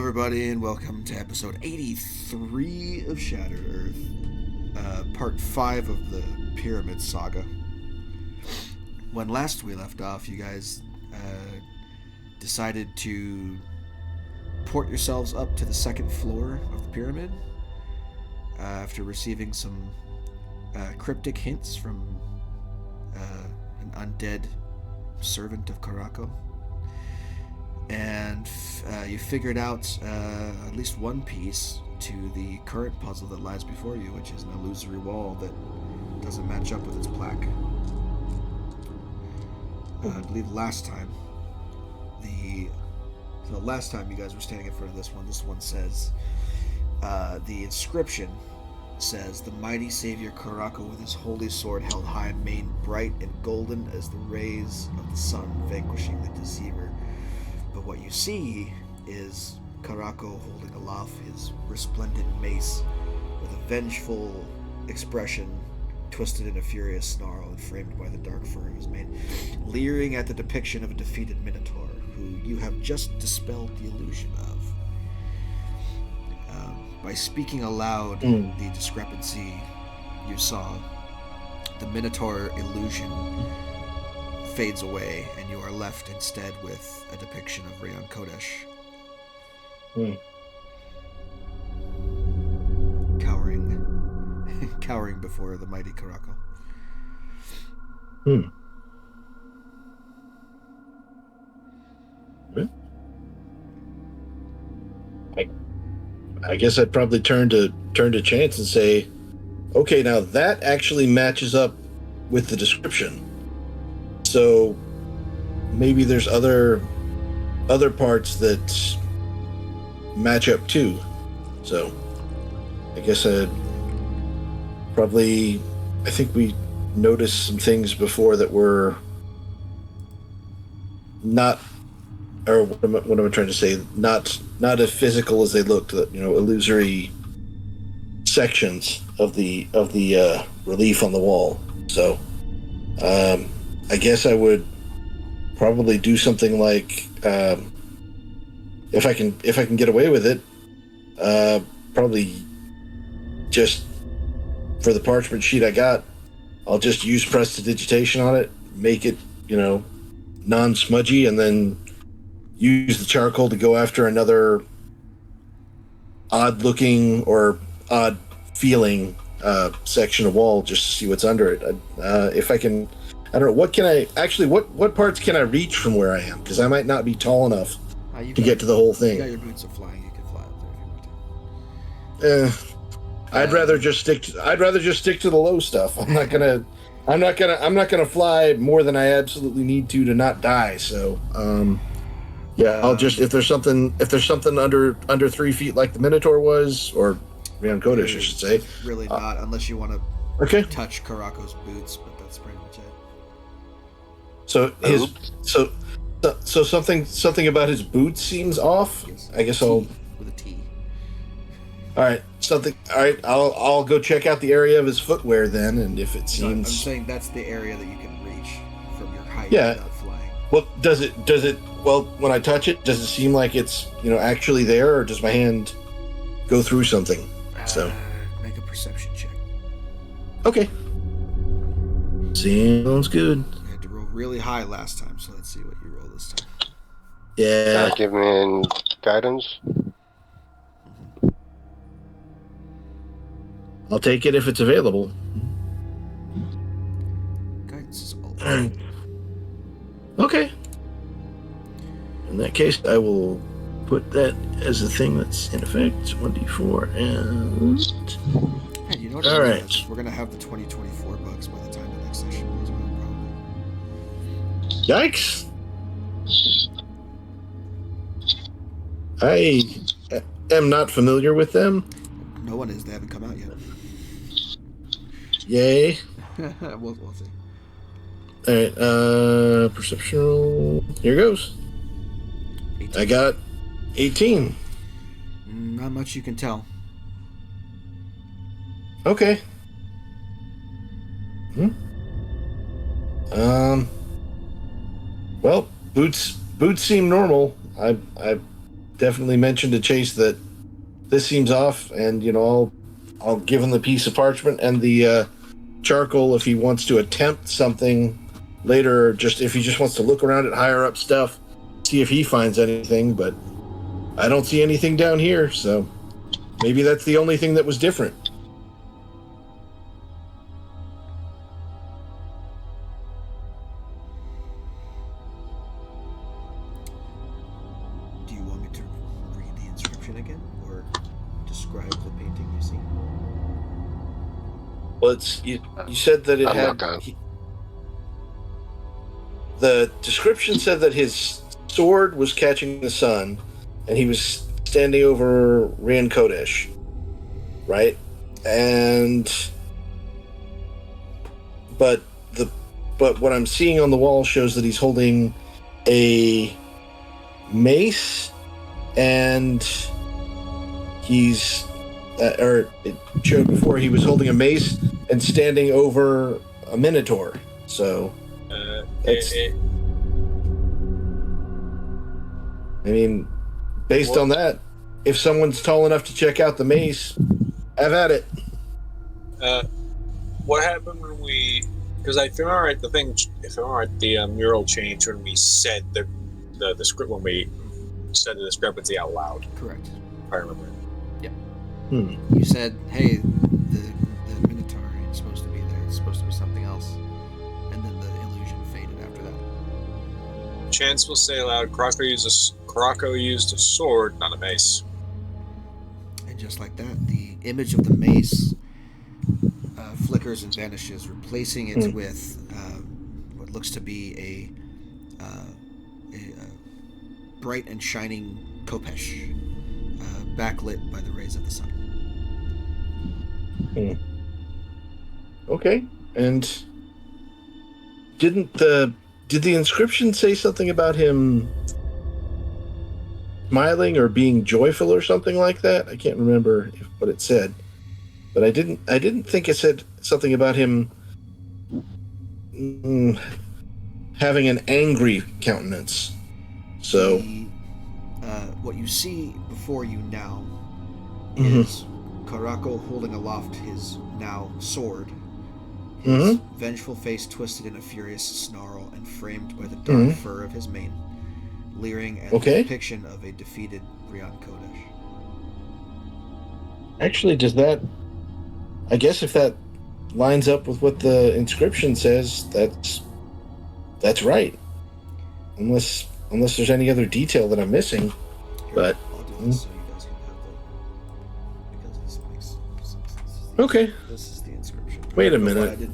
everybody, and welcome to episode 83 of Shattered Earth, part 5 of the Pyramid Saga. When last we left off, you guys decided to port yourselves up to the second floor of the pyramid after receiving some cryptic hints from an undead servant of Qaraako. And you figured out at least one piece to the current puzzle that lies before you, which is an illusory wall that doesn't match up with its plaque. I believe last time you guys were standing in front of this one says, the inscription says, "The mighty savior Qaraako with his holy sword held high and mane bright and golden as the rays of the sun vanquishing the deceiver." But what you see is Qaraako holding aloft his resplendent mace with a vengeful expression twisted in a furious snarl and framed by the dark fur of his mane, leering at the depiction of a defeated minotaur who you have just dispelled the illusion of. By speaking aloud the discrepancy you saw, the minotaur illusion fades away, and you are left instead with a depiction of Rayon Kodesh. Cowering before the mighty Qaraako. I guess I'd probably turn to Chance and say, okay, now that actually matches up with the description. So maybe there's other parts that match up too. So I guess I think we noticed some things before that were not, or what am I trying to say? Not as physical as they looked. Illusory sections of the relief on the wall. So I guess I would probably do something like, if I can get away with it, probably just for the parchment sheet I got, I'll just use prestidigitation on it, make it, non-smudgy, and then use the charcoal to go after another odd-looking or odd-feeling section of wall just to see what's under it. If I can, I don't know, what parts can I reach from where I am? Because I might not be tall enough to get to the whole thing. You got your boots of flying. You can fly up there if you want to. I'd rather just stick to the low stuff. I'm not gonna fly more than I absolutely need to not die. So, I'll just, if there's something under 3 feet like the Minotaur was, or Rayon Kodesh, I should say. Really not, unless you want to touch Qaraako's boots, but that's pretty much it. So something about his boots seems off. Yes. I guess I'll with a T. All right, I'll go check out the area of his footwear then, and if it seems... No, I'm saying that's the area that you can reach from your height without flying. Well, does it, when I touch it, does it seem like it's, actually there, or does my hand go through something? Make a perception check. Okay. Sounds good. You had to roll really high last time, so let's see what you roll this time. Yeah. Give me guidance. I'll take it if it's available. Guidance is all. Okay. In that case, I will put that as a thing that's in effect. 1d4 and... Hey, you know what? All right. We're going to have the 2024 bucks by the time the next session goes around, probably. Yikes. I am not familiar with them. No one is. They haven't come out yet. Yay. we'll see. Alright, perception roll. Here goes. 18. I got 18. Not much you can tell. Okay. Well, boots seem normal. I definitely mention to Chase that this seems off, and I'll give him the piece of parchment and the charcoal if he wants to attempt something later, or just if he just wants to look around at higher up stuff, see if he finds anything. But I don't see anything down here, so maybe that's the only thing that was different. Do you want me to read the inscription again, or describe the painting you see? Well, you said that it I'm had... not gonna. The description said that his sword was catching the sun, and he was standing over Rian Kodesh, right? But what I'm seeing on the wall shows that he's holding a mace, and he's or it showed before he was holding a mace and standing over a minotaur. So I mean, based on that, if someone's tall enough to check out the mace, have at it. What happened when we? Because if I remember right, the mural changed when we said the script when we said the discrepancy out loud. Correct. If I remember. Yep. Hmm. You said, "Hey, the Minotaur ain't supposed to be there. It's supposed to be something else," and then the illusion faded after that. Chance will say aloud, Qaraako used a sword, not a mace. And just like that, the image of the mace flickers and vanishes, replacing it with what looks to be a bright and shining khopesh, backlit by the rays of the sun. Okay. And did the inscription say something about him smiling or being joyful or something like that? I can't remember what it said, but I didn't think it said something about him having an angry countenance. So what you see before you now is Qaraako holding aloft his now sword, his vengeful face twisted in a furious snarl and framed by the dark fur of his mane, leering at the depiction of a defeated Rian Kodesh. Actually, does that... I guess if that lines up with what the inscription says, that's right. Unless there's any other detail that I'm missing. But I'll do this so you guys can have because this makes some sense. Okay. This is the inscription. Wait a minute.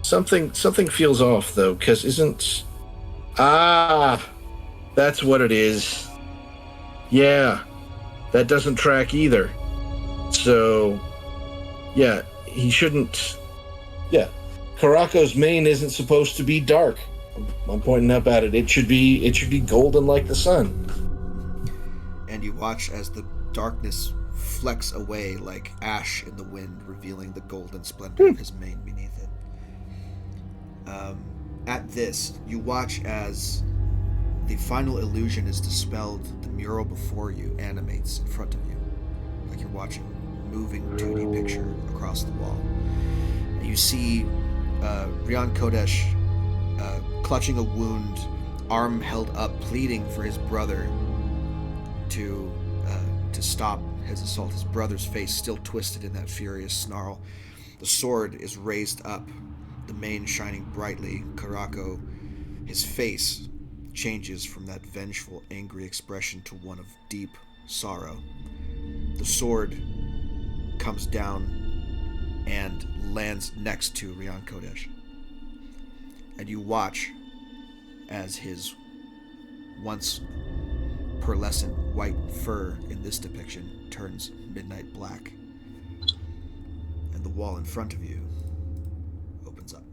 Something feels off though, because isn't... that's what it is. Yeah, that doesn't track either. So, yeah, he shouldn't... Yeah, Qaraako's mane isn't supposed to be dark. I'm pointing up at it. It should be golden like the sun. And you watch as the darkness flecks away like ash in the wind, revealing the golden splendor of his mane beneath it. At this, you watch as the final illusion is dispelled. The mural before you animates in front of you, like you're watching a moving 2D picture across the wall. And you see Rian Kodesh clutching a wound, arm held up, pleading for his brother to stop his assault. His brother's face still twisted in that furious snarl. The sword is raised up, the mane shining brightly. Qaraako, his face changes from that vengeful, angry expression to one of deep sorrow. The sword comes down and lands next to Rian Kodesh. And you watch as his once pearlescent white fur in this depiction turns midnight black, and the wall in front of you opens up.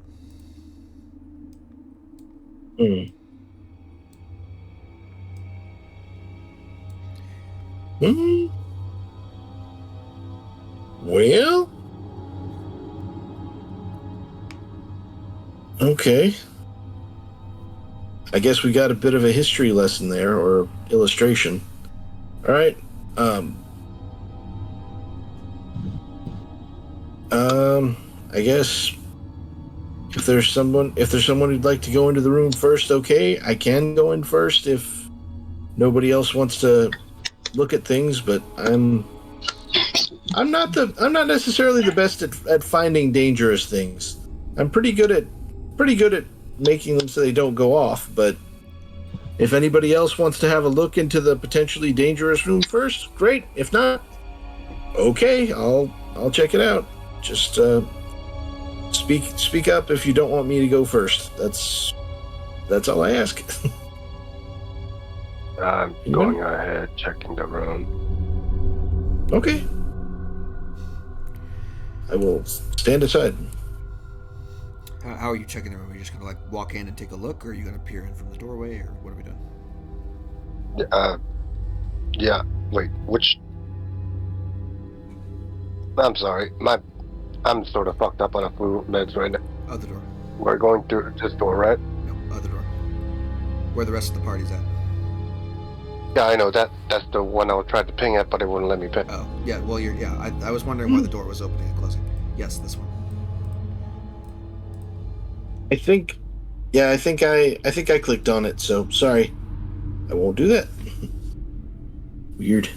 Well, okay. I guess we got a bit of a history lesson there, or illustration. All right. I guess if there's someone who'd like to go into the room first, okay, I can go in first if nobody else wants to look at things. But I'm not necessarily the best at finding dangerous things. I'm pretty good at making them so they don't go off. But if anybody else wants to have a look into the potentially dangerous room first, great. If not, okay, I'll check it out. Just speak up if you don't want me to go first. That's all I ask. I'm going ahead, checking the room. Okay. I will stand aside. How are you checking the room? Are you just gonna walk in and take a look, or are you gonna peer in from the doorway, or what are we doing? Yeah. Wait, which? I'm sorry, I'm sort of fucked up on a few meds right now. Other door. We're going through this door, right? No, other door. Where the rest of the party's at. Yeah, I know that's the one I tried to ping at, but it wouldn't let me ping. Oh, yeah. Well, I was wondering why the door was opening and closing. Yes, this one. I think I clicked on it, so sorry. I won't do that. Weird.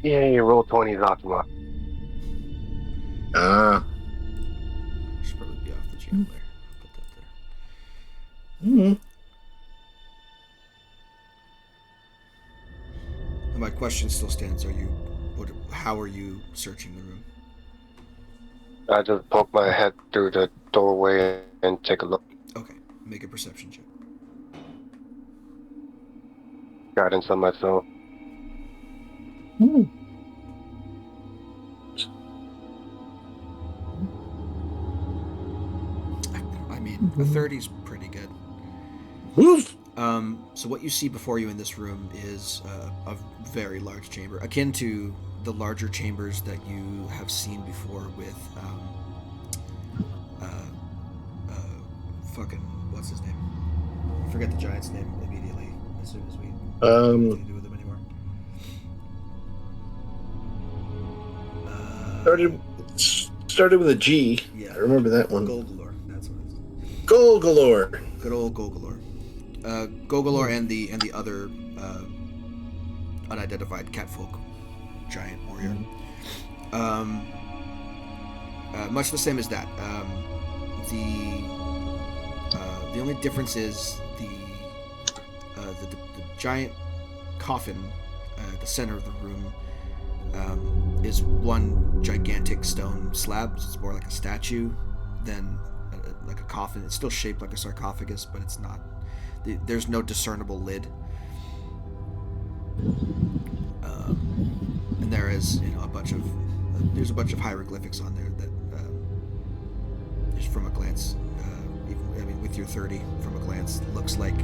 Yeah, you roll 20s Optima. Should probably be off the channel there. Put that there. Mm-hmm. And my question still stands. How are you searching the room? I just poke my head through the doorway and take a look. Okay, make a perception check. Guidance on myself. I mean, a 30's pretty good. Oof. So what you see before you in this room is a very large chamber, akin to the larger chambers that you have seen before with fucking what's his name? I forget the giant's name immediately as soon as we didn't do with him anymore. Started with a G. Yeah, I remember that one. Golgalore. That's what it is. Golgalore. Good old Golgalore. Golgalore and the other unidentified catfolk giant warrior. Much the same as that. The only difference is the giant coffin at the center of the room is one gigantic stone slab. It's more like a statue than like a coffin. It's still shaped like a sarcophagus, but it's not. There's no discernible lid. And there is, there's a bunch of hieroglyphics on there that, just from a glance, with your 30, from a glance, looks like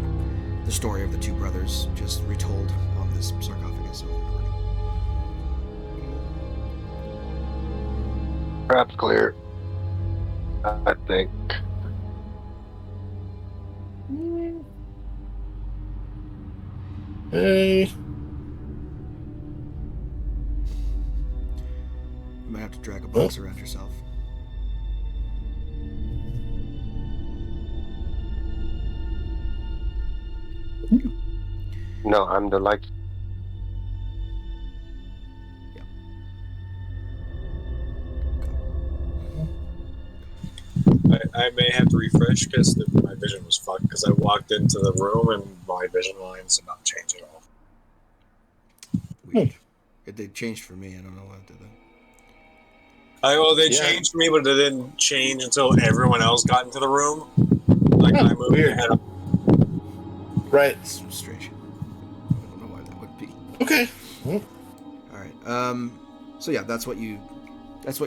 the story of the two brothers just retold on this sarcophagus. Perhaps clear. I think. Hey. You might have to drag a box around yourself. No, I'm the light. Yeah. I may have to refresh because my vision was fucked because I walked into the room and my vision lines did not change at all. Weird. They changed for me. I don't know what did that. They changed for me, but they didn't change until everyone else got into the room. Like I moved weird. ahead. Right. It's strange. I don't know why that would be. Okay. Well. All right. So yeah, that's what you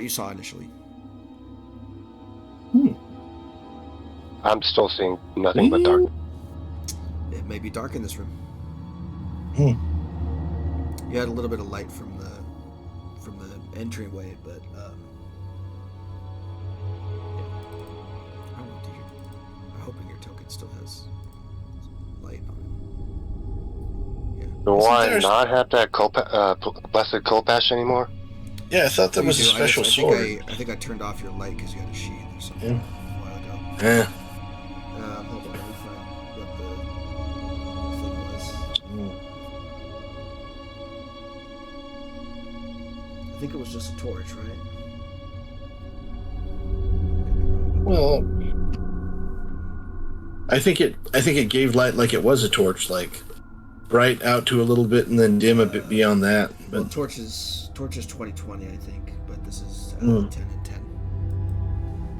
saw initially. I'm still seeing nothing but dark. It may be dark in this room. You had a little bit of light from the entryway, but your token still has light on it. Yeah. Do Isn't I there- not have that blessed Kolpash anymore? Yeah, I thought that You was a do. special I sword. think I turned off your light because you had a sheath or something Yeah. a while ago. Yeah. Hold on, let me find what the thing was. Mm. I think it was just a torch, right? Well, I think it gave light like it was a torch, like bright out to a little bit and then dim a bit beyond that. Well, But torch is 2020, I think, but this is 10 and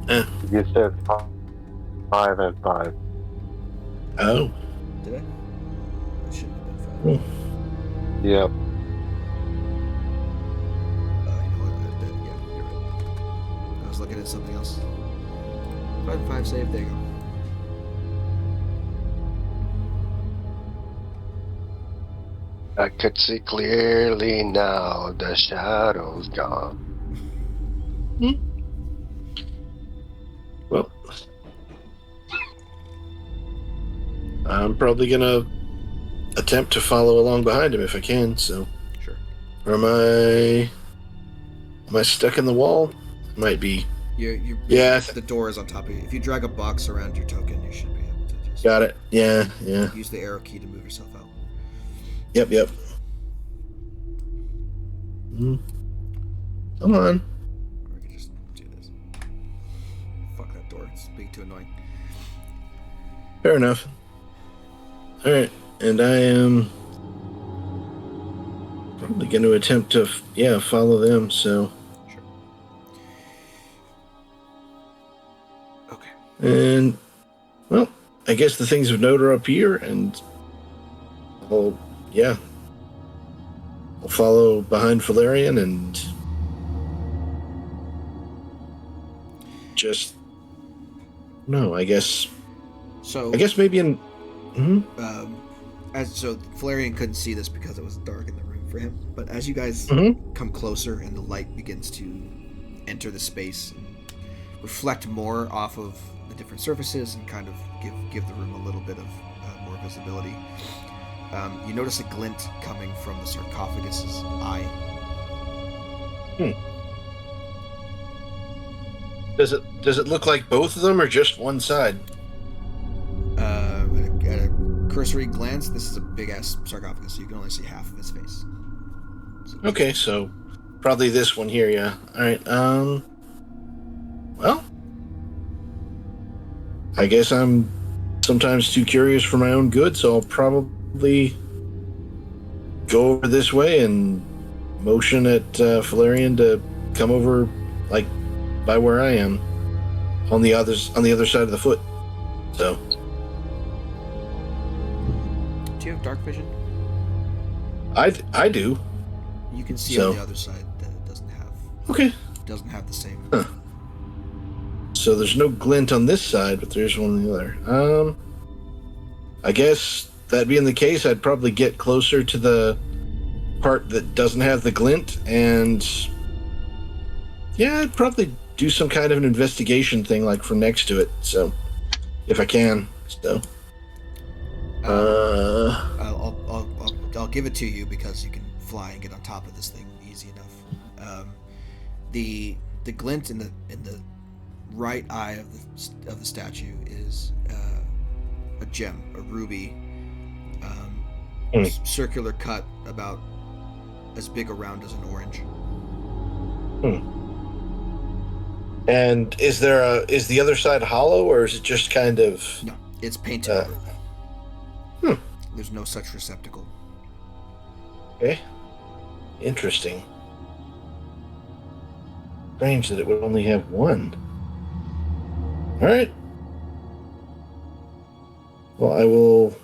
10. You said 5 and 5. oh, Did I? It shouldn't have been 5. Hmm. Yep. You know what? Yeah, you're right. I was looking at something else. 5 and 5 save. There you go. I could see clearly now, the shadow's gone. well, I'm probably gonna attempt to follow along behind him if I can. So, Sure. or am I stuck in the wall? Might be. Yeah. The door is on top of you. If you drag a box around your token, you should be able to just Got it. Yeah. use the arrow key to move yourself out. Yep. Come on. Or we could just do this. Fuck that door. It's being too annoying. Fair enough. All right, and I am probably going to attempt to, follow them. So, Sure. Okay. and well, I guess the things of note are up here, and I'll follow behind Valerian and just I guess maybe in. Mm-hmm. So Valerian couldn't see this because it was dark in the room for him. But as you guys come closer and the light begins to enter the space, and reflect more off of the different surfaces, and kind of give the room a little bit of more visibility, you notice a glint coming from the sarcophagus's eye. Does it look like both of them or just one side? At a cursory glance, this is a big ass sarcophagus, so you can only see half of his face. Okay, so probably this one here, yeah. All right. Well, I guess I'm sometimes too curious for my own good, so I'll probably go over this way and motion at Valerian to come over, like by where I am, on the other side of the foot. So. Do you have dark vision? I do. You can see on the other side that it doesn't have. Okay. It doesn't have the same. Huh. So there's no glint on this side, but there's one on the other. I guess that being the case, I'd probably get closer to the part that doesn't have the glint, and I'd probably do some kind of an investigation thing, like from next to it. So, if I can, so. I'll give it to you because you can fly and get on top of this thing easy enough. The glint in the right eye of the statue is a gem, a ruby, circular cut about as big around as an orange. And is the other side hollow, or is it just kind of? No, it's painted over. There's no such receptacle. Okay. Interesting. Strange that it would only have one. All right. Well, I will,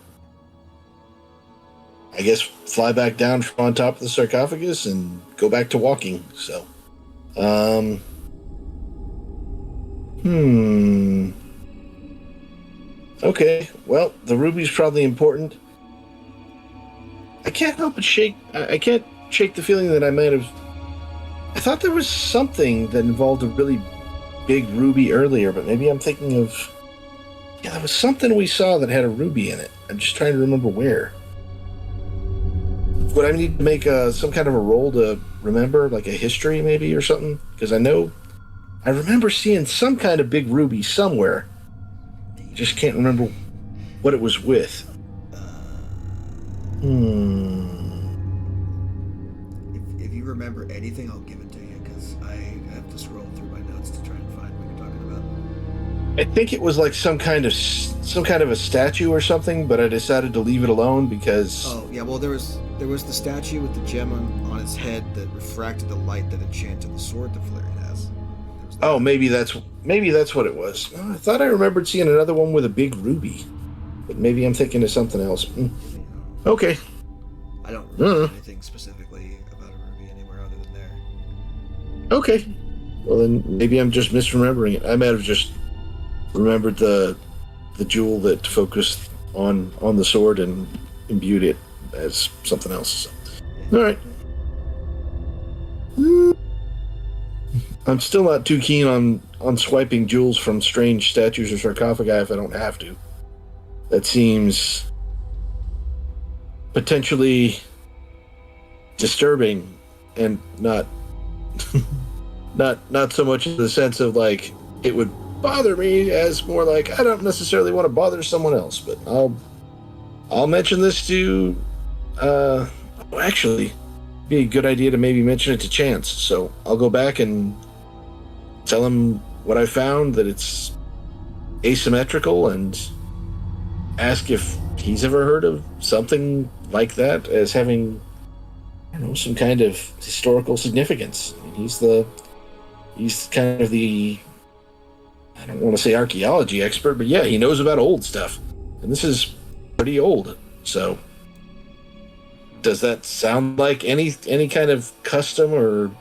I guess, fly back down from on top of the sarcophagus and go back to walking. So, Okay. Well, the ruby's probably important. I can't help but I can't shake the feeling that I might have. I thought there was something that involved a really big ruby earlier, but maybe I'm thinking of Yeah, there was something we saw that had a ruby in it. I'm just trying to remember where. Would I need to make some kind of a roll to remember, like a history maybe or something? Because I remember seeing some kind of big ruby somewhere. Just can't remember what it was with. If you remember anything, I'll give it to you, because I have to scroll through my notes to try and find what you're talking about. I think it was like some kind of a statue or something, but I decided to leave it alone because. Oh yeah, well there was the statue with the gem on its head that refracted the light that enchanted the sword that Valerian has. Oh, maybe that's what it was. Oh, I thought I remembered seeing another one with a big ruby, but maybe I'm thinking of something else. Okay. I don't remember anything specifically about a ruby anywhere other than there. Okay. Well then, maybe I'm just misremembering it. I might have just remembered the jewel that focused on the sword and imbued it as something else. All right. I'm still not too keen on swiping jewels from strange statues or sarcophagi if I don't have to. That seems potentially disturbing, and not so much in the sense of like it would bother me, as more like I don't necessarily want to bother someone else. But I'll mention this to actually be a good idea to maybe mention it to Chance. So I'll go back and tell him what I found, that it's asymmetrical, and ask if he's ever heard of something like that as having, I don't know, some kind of historical significance. I mean, he's kind of the, I don't want to say archaeology expert, but yeah, he knows about old stuff. And this is pretty old. So does that sound like any kind of custom or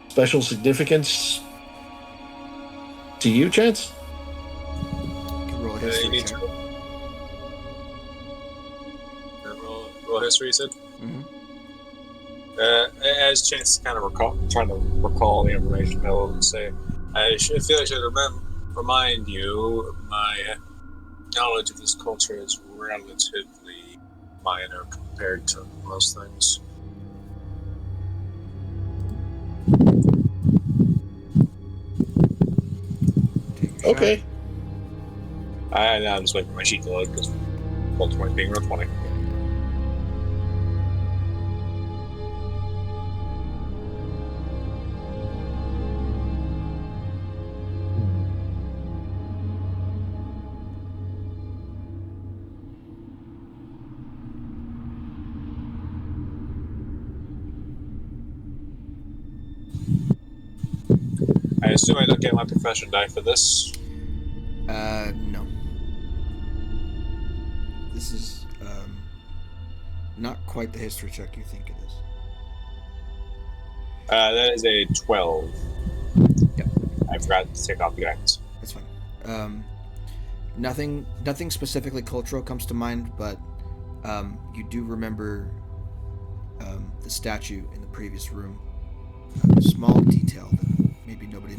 special significance to you, Chance? You can roll a history You need check. to roll history, you said? Mhm. As Chance kind of trying to recall the information, I will say, I feel I should remind you, my knowledge of this culture is relatively minor compared to most things. Take your Okay. shot. I'm just waiting for my sheet to load because roll 20 being roll 20. I assume I don't get my profession die for this. No. This is not quite the history check you think it is. That is a 12. Yep. I forgot to take off the items. That's fine. Nothing specifically cultural comes to mind, but you do remember the statue in the previous room. A small detail that maybe nobody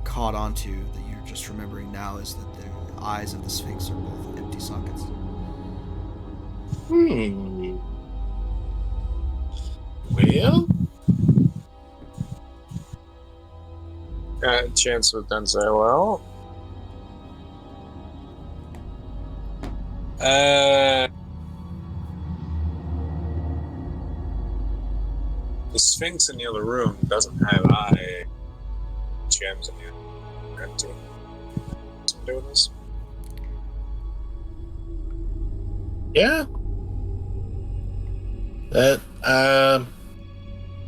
caught onto that you're just remembering now is that the eyes of the Sphinx are both empty sockets. Well, Chance would then say, well, the Sphinx in the other room doesn't have eye gems in the empty. Something to do with this? yeah. That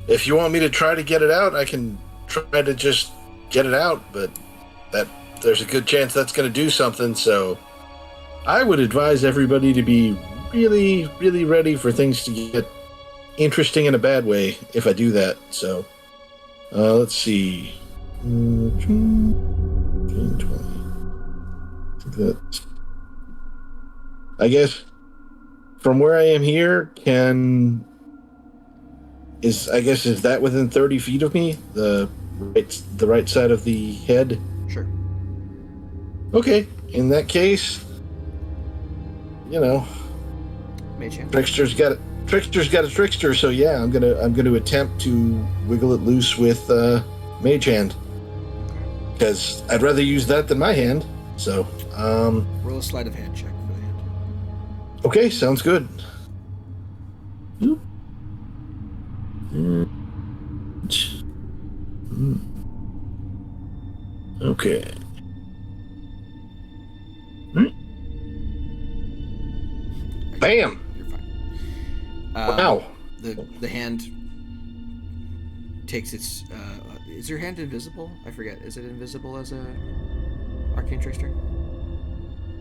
if you want me to try to get it out, I can try to just get it out, but that there's a good chance that's going to do something. So I would advise everybody to be really, really ready for things to get interesting in a bad way if I do that. So let's see. 20. I guess from where I am here, is that within 30 feet of me? The right side of the head? Sure. Okay, in that case, Mage hand. trickster's got a trickster. So yeah, I'm gonna attempt to wiggle it loose with mage hand because I'd rather use that than my hand. So Roll a sleight of hand check for the hand. okay, sounds good. Okay. Bam! You're fine. Wow. The hand takes its. Is your hand invisible? I forget. Is it invisible as a arcane trickster?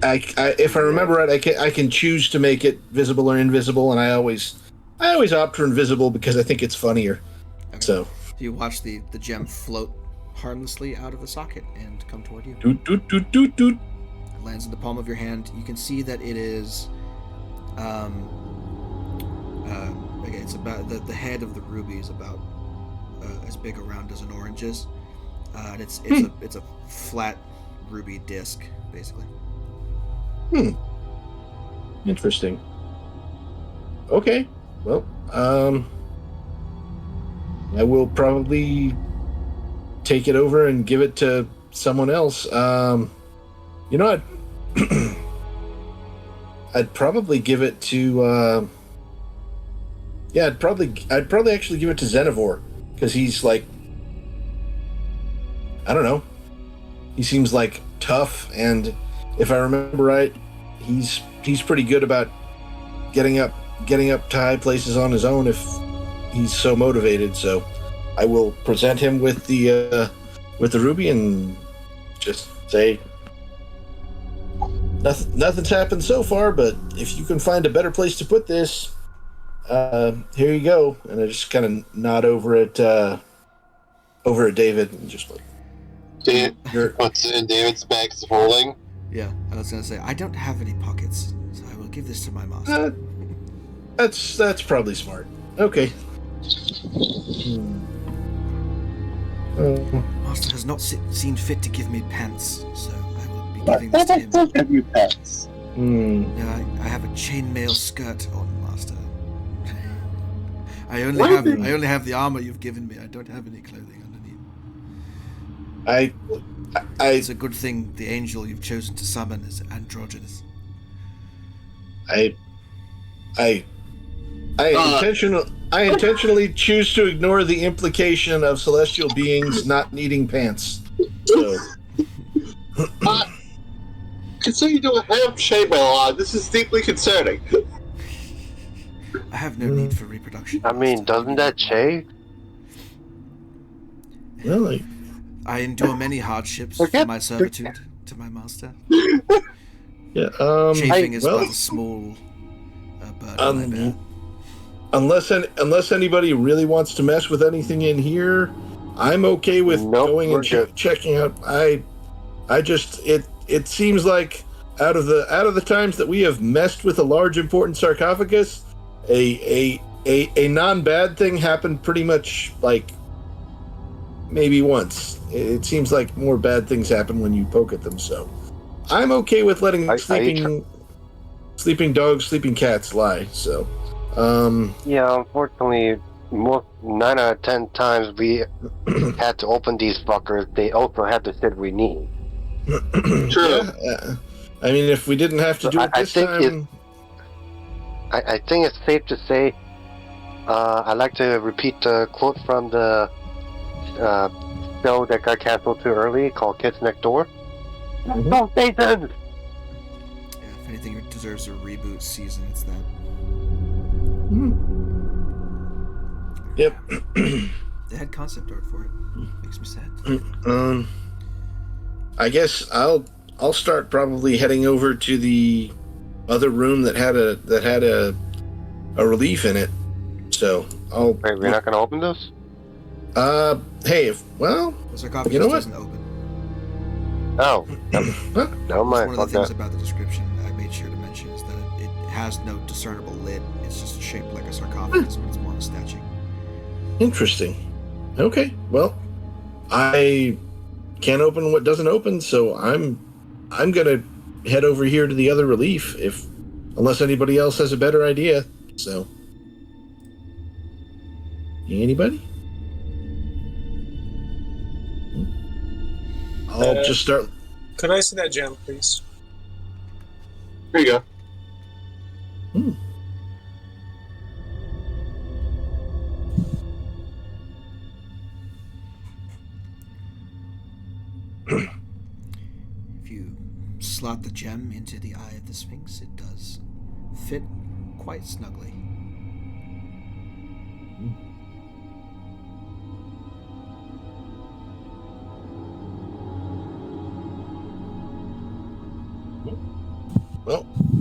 If I remember right, I can choose to make it visible or invisible, and I always opt for invisible because I think it's funnier. Okay. So you watch the gem float harmlessly out of the socket and come toward you. doot doot doot doot doot. It lands in the palm of your hand. You can see that it is. Okay, it's about the head of the ruby is about as big around as an orange is, and it's a flat ruby disc basically. Interesting. Okay. Well, I will probably take it over and give it to someone else. I'd probably give it to. I'd probably actually give it to Xenivore because he's like, I don't know. He seems like tough, and if I remember right, he's pretty good about getting up to high places on his own if he's so motivated. So I will present him with the ruby and just say nothing's happened so far, but if you can find a better place to put this, here you go. And I just kind of nod over at David and just like, What's in David's bag is rolling. Yeah, I was gonna say I don't have any pockets, so I will give this to my master. That's probably smart. Okay. Master has not seen fit to give me pants, so I will be giving this to him. Don't give you pets. No, I have a chainmail skirt on, Master. I only have the armor you've given me. I don't have any clothing underneath. It's a good thing the angel you've chosen to summon is androgynous. I intentionally choose to ignore the implication of celestial beings not needing pants. So. Consider you don't have chainmail on. This is deeply concerning. I have no need for reproduction. I mean, doesn't that shade? Really? I endure many hardships for my servitude to my master. Yeah. Chafing is but a small burden I bear. Unless anybody really wants to mess with anything in here, I'm okay with going and checking out. It seems like out of the times that we have messed with a large important sarcophagus, a non-bad thing happened pretty much like maybe once. It seems like more bad things happen when you poke at them, so I'm okay with letting sleeping dogs, sleeping cats lie. So, yeah, unfortunately, 9 out of 10 times we had to open these fuckers. They also had the shit we need. True. Yeah, I mean, if we didn't have to do it this time, I think it's safe to say. I like to repeat the quote from the show that got canceled too early called Kids Next Door. No, Nathan! Yeah, if anything deserves a reboot season, it's that. Yep. They had concept art for it. Makes me sad. I guess I'll start probably heading over to the other room that had a relief in it. So I'll. Wait, we're not gonna open this? Hey, The sarcophagus doesn't open. Oh. Never mind. One of the things about the description I made sure to mention is that it has no discernible lid. It's just shaped like a sarcophagus, but it's more of a statue. Interesting. Okay, well, I can't open what doesn't open, so I'm I'm gonna head over here to the other relief unless anybody else has a better idea. So, anybody? I'll just start. Could I see that gem, please? Here you go. If you slot the gem into the eye of the Sphinx, it does fit quite snugly.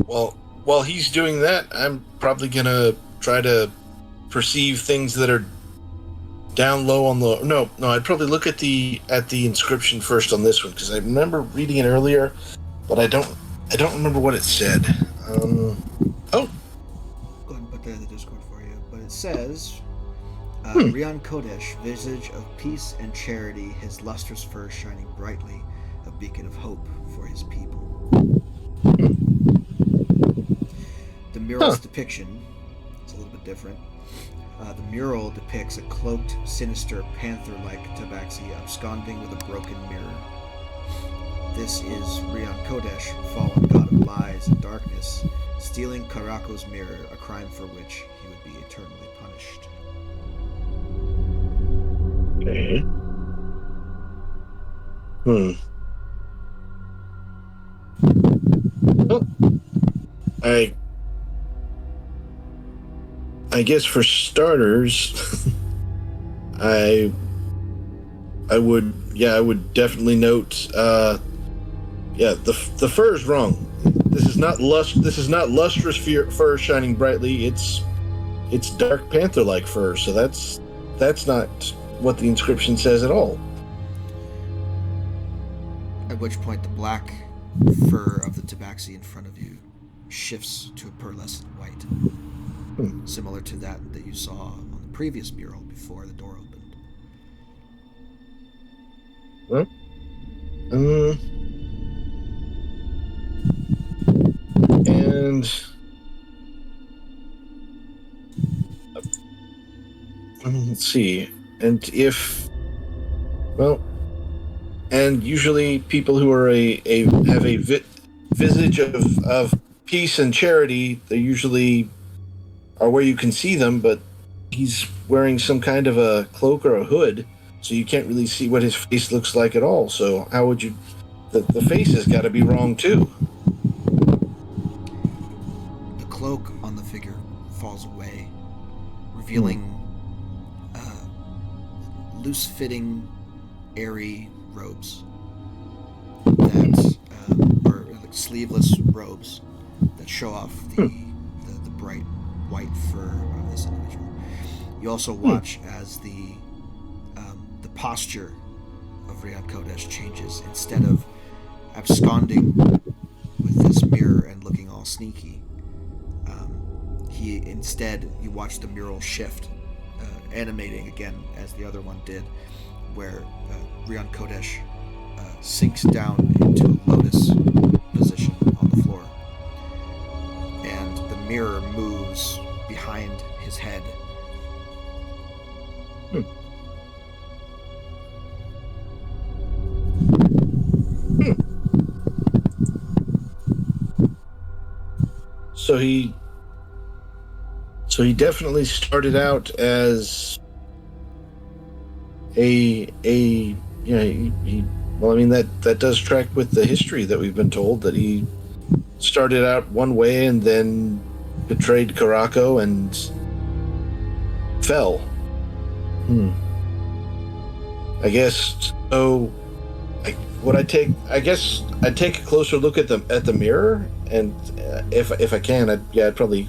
Well, while he's doing that, I'm probably gonna try to perceive things that are down low on the. No. I'd probably look at the inscription first on this one because I remember reading it earlier, but I don't remember what it said. Go ahead and put that in the Discord for you. But it says, Rian Kodesh, visage of peace and charity, his lustrous fur shining brightly, a beacon of hope for his people. The mural's depiction is a little bit different. The mural depicts a cloaked, sinister, panther-like tabaxi absconding with a broken mirror. This is Rian Kodesh, fallen god of lies and darkness, stealing Qaraako's mirror, a crime for which he would be eternally punished. Okay. Well, I guess for starters, I would definitely note. The fur is wrong. This is not lustrous fur shining brightly. It's dark panther-like fur. So that's not what the inscription says at all. At which point, the black fur of the tabaxi in front of you shifts to a pearlescent white, similar to that you saw on the previous mural before the door opened. Well, and let's see, and usually people who are have a visage of peace and charity, they usually are where you can see them, but he's wearing some kind of a cloak or a hood, so you can't really see what his face looks like at all. So how would you... The face has got to be wrong, too. The cloak on the figure falls away, revealing loose-fitting, airy robes that are like sleeveless robes that show off the bright white fur of this individual. You also watch as the posture of Rian Kodesh changes. Instead of absconding with this mirror and looking all sneaky, you watch the mural shift, animating again as the other one did, where Rian Kodesh sinks down into a lotus position on the floor, and the mirror moves behind his head. So he definitely started out as that does track with the history that we've been told, that he started out one way and then betrayed Qaraako and fell. I guess so. I'd take a closer look at the mirror, and if I can, I'd probably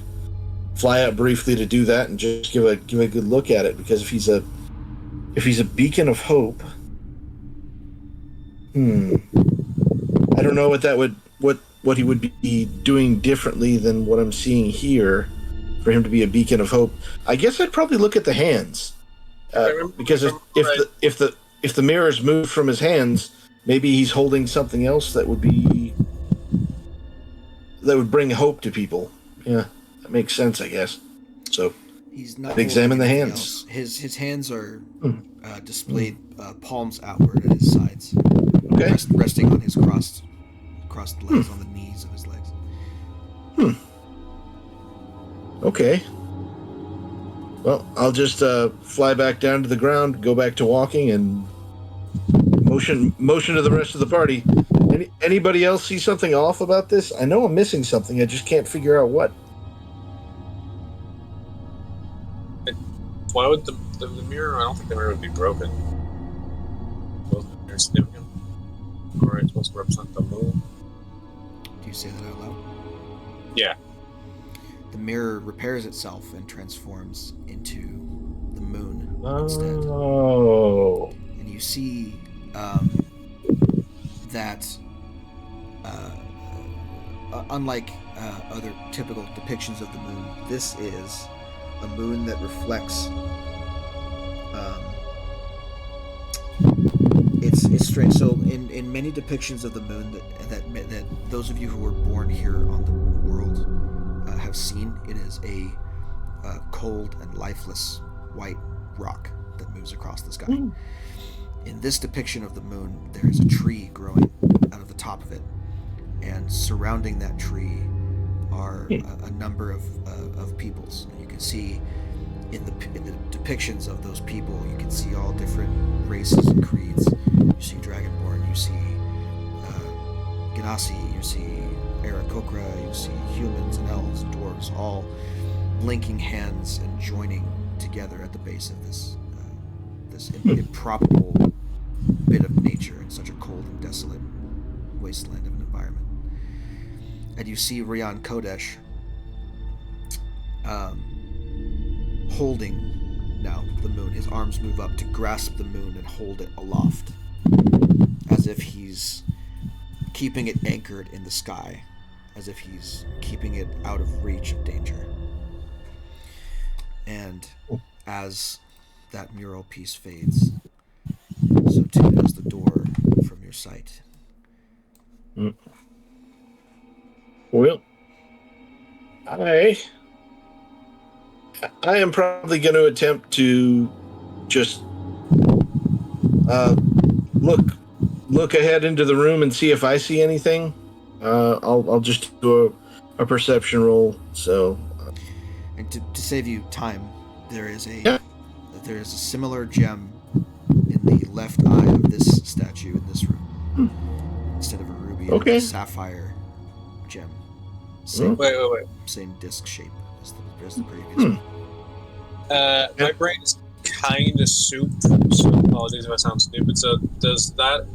fly out briefly to do that and just give a good look at it, because if he's a beacon of hope, I don't know what he would be doing differently than what I'm seeing here for him to be a beacon of hope. I guess I'd probably look at the hands, because if the mirror's moved from his hands, maybe he's holding something else that would be would bring hope to people. Yeah, that makes sense, I guess. So He's not examine the holding anything hands. else. His hands are displayed palms outward at his sides, Okay. resting on his crossed legs, on the knees of his legs. Okay. Well, I'll just fly back down to the ground, go back to walking, and motion to the rest of the party. Anybody else see something off about this? I know I'm missing something. I just can't figure out what. Why would the mirror? I don't think the mirror would be broken. Both the mirrors significant. Or it's supposed to represent the moon. Do you say that out loud? Yeah. The mirror repairs itself and transforms into the moon instead. Oh. And you see that unlike other typical depictions of the moon, this is a moon that reflects. It's strange. So in many depictions of the moon that those of you who were born here on the world have seen, it is a cold and lifeless white rock that moves across the sky. In this depiction of the moon, there is a tree growing out of the top of it, and surrounding that tree are a number of peoples. You can see in the depictions of those people, you can see all different races and creeds. You see Dragonborn, you see Ganassi, you see Aarakocra, you see humans and elves and dwarves, all linking hands and joining together at the base of this improbable bit of nature in such a cold and desolate wasteland of an environment. And you see Rian Kodesh holding now the moon. His arms move up to grasp the moon and hold it aloft, as if he's keeping it anchored in the sky, as if he's keeping it out of reach of danger. And as that mural piece fades, so too does the door from your sight. Well, I am probably going to attempt to just look ahead into the room and see if I see anything. I'll just do a perception roll. So, and to save you time, there is a similar gem in the left eye of this statue in this room. Instead of a ruby, it's a sapphire gem. Same disc shape as the previous one. My brain is kind of souped, so apologies if I sound stupid. So does that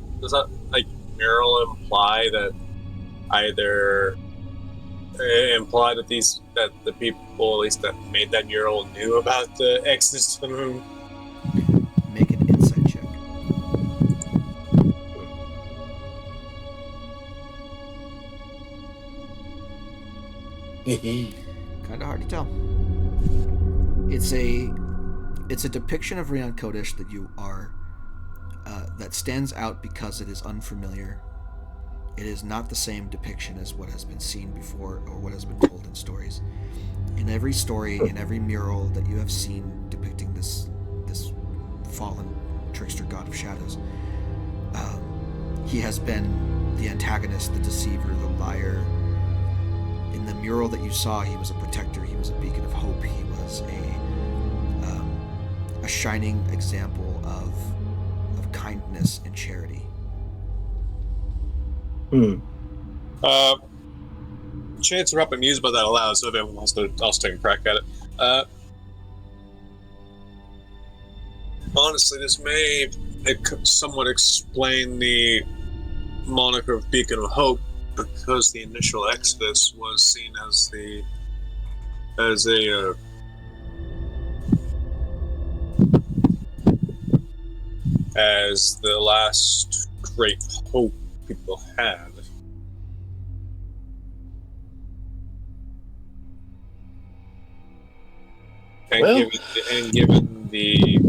like mural imply that either imply that the people at least that made that mural knew about the exodus to the moon? Make an insight check. Kind of hard to tell. It's a depiction of Rian Kodesh that you are that stands out because it is unfamiliar. It is not the same depiction as what has been seen before or what has been told in stories. In every story, in every mural that you have seen depicting this fallen trickster god of shadows, he has been the antagonist, the deceiver, the liar. In the mural that you saw, he was a protector, he was a beacon of hope, he was a shining example of kindness and charity. Chance to wrap amused by that aloud, so if anyone wants to, I'll take a crack at it. Honestly, this may somewhat explain the moniker of Beacon of Hope, because the initial Exodus was seen as the last great hope people had. And given the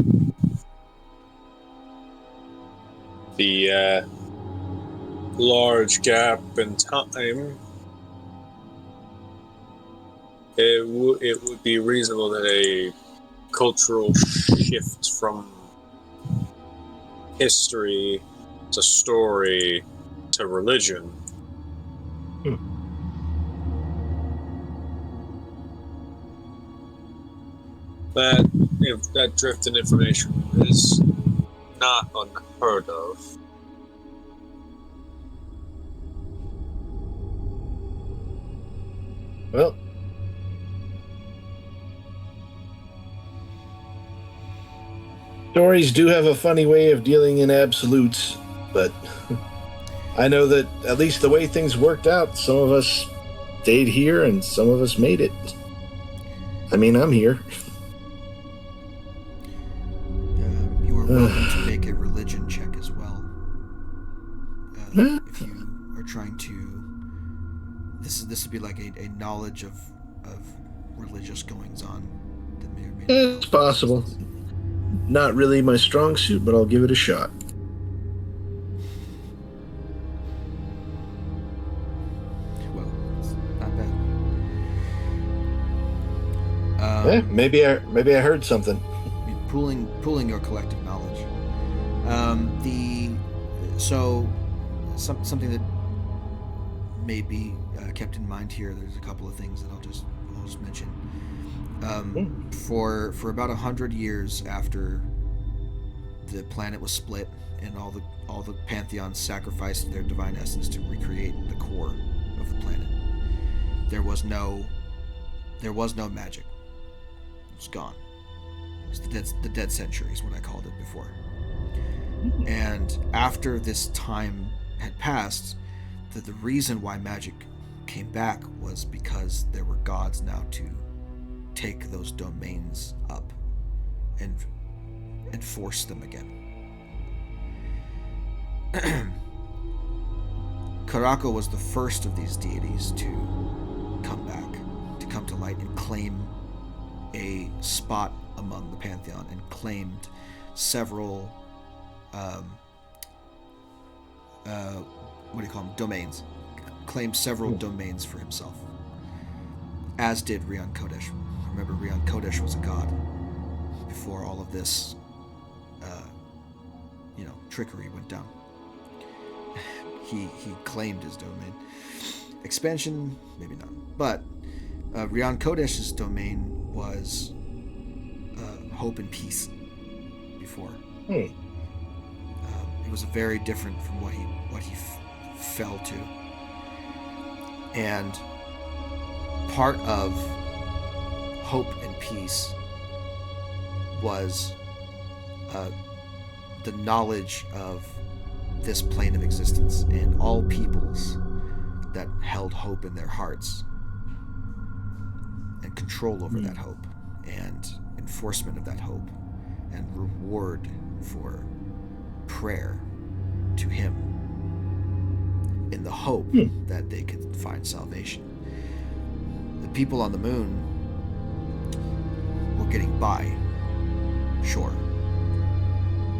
large gap in time, it would be reasonable that a cultural shift from history to story to religion that that drift in information is not unheard of. Well, stories do have a funny way of dealing in absolutes, but I know that at least the way things worked out, some of us stayed here and some of us made it. I mean, I'm here. You are welcome to make a religion check as well. If you are trying to, this would be like a knowledge of religious goings on that may or may not. It's possible. Not really my strong suit, but I'll give it a shot. Well, it's not bad. Maybe I heard something. Pooling your collective knowledge. Something that may be kept in mind here. There's a couple of things that I'll just mention. For about 100 years after the planet was split and all the pantheons sacrificed their divine essence to recreate the core of the planet, there was no magic. It was gone. It was the dead century is what I called it before. And after this time had passed, the reason why magic came back was because there were gods now to take those domains up and enforce them again. Qaraako was the first of these deities to come back, to come to light and claim a spot among the pantheon, and claimed several domains. Claimed several domains for himself, as did Rian Kodesh. Remember, Rian Kodesh was a god before all of this trickery went down. He claimed his domain. Expansion, maybe not, but Rian Kodesh's domain was hope and peace before. It was very different from what he fell to. And part of hope and peace was the knowledge of this plane of existence and all peoples that held hope in their hearts, and control over that hope and enforcement of that hope and reward for prayer to him in the hope that they could find salvation. The people on the moon were getting by, sure,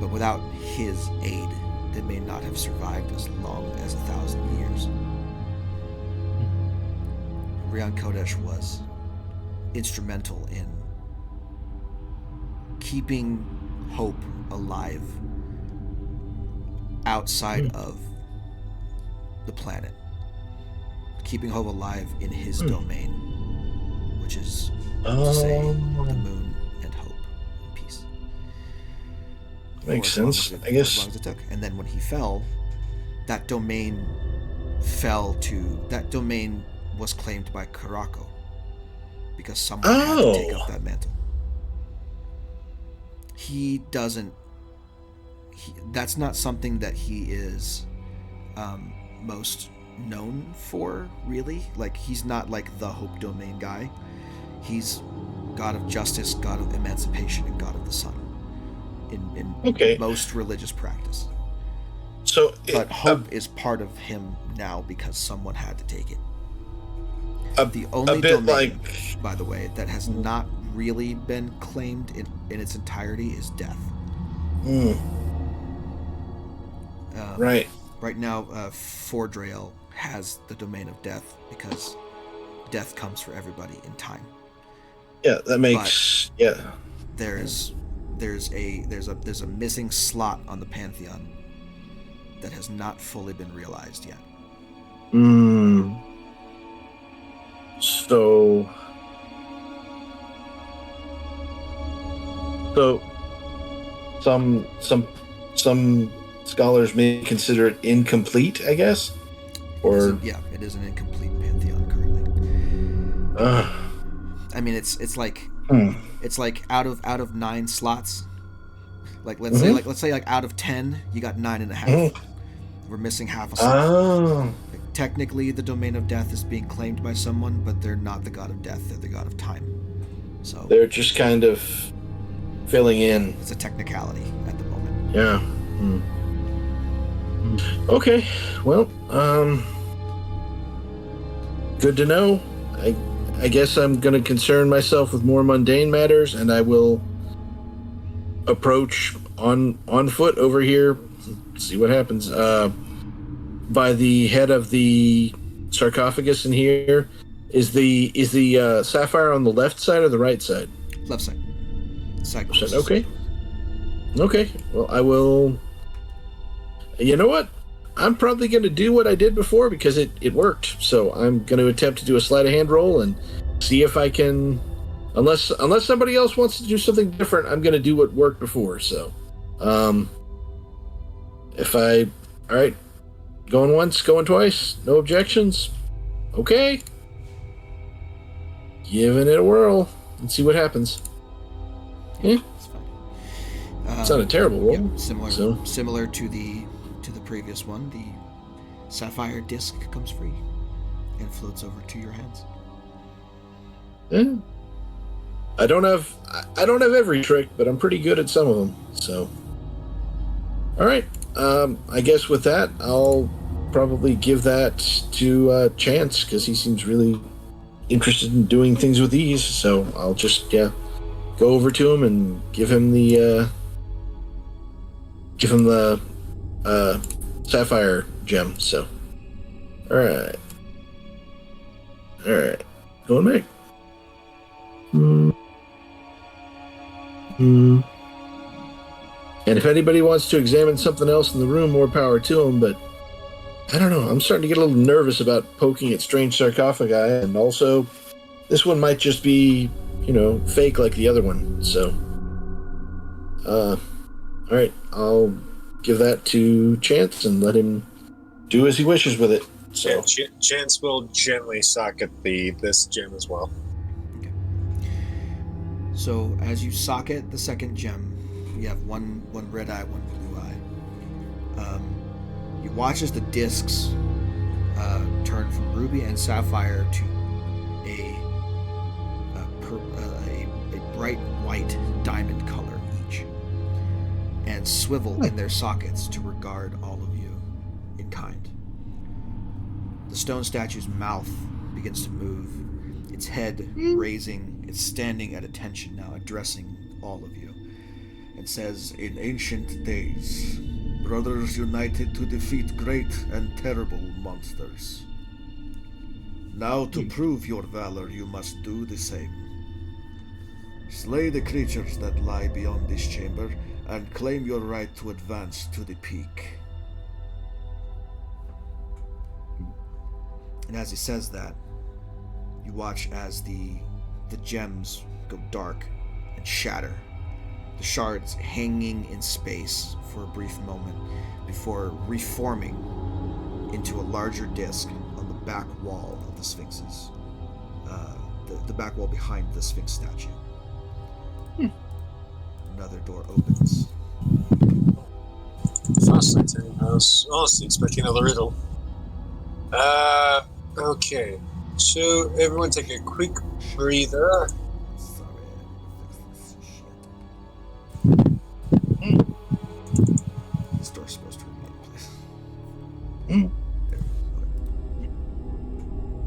but without his aid, they may not have survived as long as 1,000 years. Rian Kodesh was instrumental in keeping hope alive outside of the planet, keeping hope alive in his domain, which is to say the moon and hope and peace. Makes sense, I guess. As long as it took. And then when he fell, that domain was claimed by Qaraako because someone had to take up that mantle. That's not something that he is most known for, really. Like, he's not like the Hope Domain guy. He's god of justice, god of emancipation, and god of the sun in most religious practice. But hope is part of him now because someone had to take it. The only domain, by the way, that has not really been claimed in its entirety is death. Right. Right now, Fordrail has the domain of death because death comes for everybody in time. Yeah, that makes There's a missing slot on the pantheon that has not fully been realized yet. So some scholars may consider it incomplete, I guess. Or it is an incomplete pantheon currently. I mean, it's like out of 9 slots. Like let's say out of 10, you got 9.5. We're missing half a slot. Like, technically, the domain of death is being claimed by someone, but they're not the god of death; they're the god of time. So they're just kind of filling in. It's a technicality at the moment. Yeah. Okay. Well, good to know. I guess I'm going to concern myself with more mundane matters, and I will approach on foot over here, see what happens. By the head of the sarcophagus in here, is the sapphire on the left side or the right side? Left side. Side. Okay. Well, I will. You know what? I'm probably going to do what I did before because it worked. So I'm going to attempt to do a sleight of hand roll and see if I can. Unless somebody else wants to do something different, I'm going to do what worked before. So, all right, going once, going twice, no objections. Okay, giving it a whirl and see what happens. Yeah, it's fine. It's not a terrible roll. Yeah, similar to the previous one. The sapphire disc comes free and floats over to your hands. Yeah. I don't have every trick, but I'm pretty good at some of them. So, all right. I guess with that, I'll probably give that to Chance because he seems really interested in doing things with these. So I'll just go over to him and give him the sapphire gem. So, all right, going back. And if anybody wants to examine something else in the room, more power to them, but I don't know. I'm starting to get a little nervous about poking at strange sarcophagi, and also this one might just be, fake like the other one. So, all right, I'll give that to Chance and let him do as he wishes with it. So, yeah, Chance will gently socket this gem as well. Okay. So as you socket the second gem, you have one red eye, one blue eye. You watch as the discs turn from ruby and sapphire to a bright white diamond color each, and swivel in their sockets to regard all of you in kind. The stone statue's mouth begins to move, its head raising. It's standing at attention now, addressing all of you. It says, "In ancient days, brothers united to defeat great and terrible monsters. Now to prove your valor, you must do the same. Slay the creatures that lie beyond this chamber and claim your right to advance to the peak." And as he says that, you watch as the gems go dark and shatter, the shards hanging in space for a brief moment before reforming into a larger disc on the back wall of the Sphinx's, the back wall behind the Sphinx statue. Another door opens. Fascinating. I was honestly expecting another riddle. Okay. So everyone take a quick breather. Sorry, I fix this shit. This door's supposed to remain in place. There we go.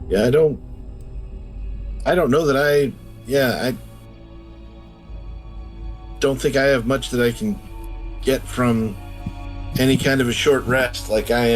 Yeah, I don't know that I don't think I have much that I can get from any kind of a short rest. Like I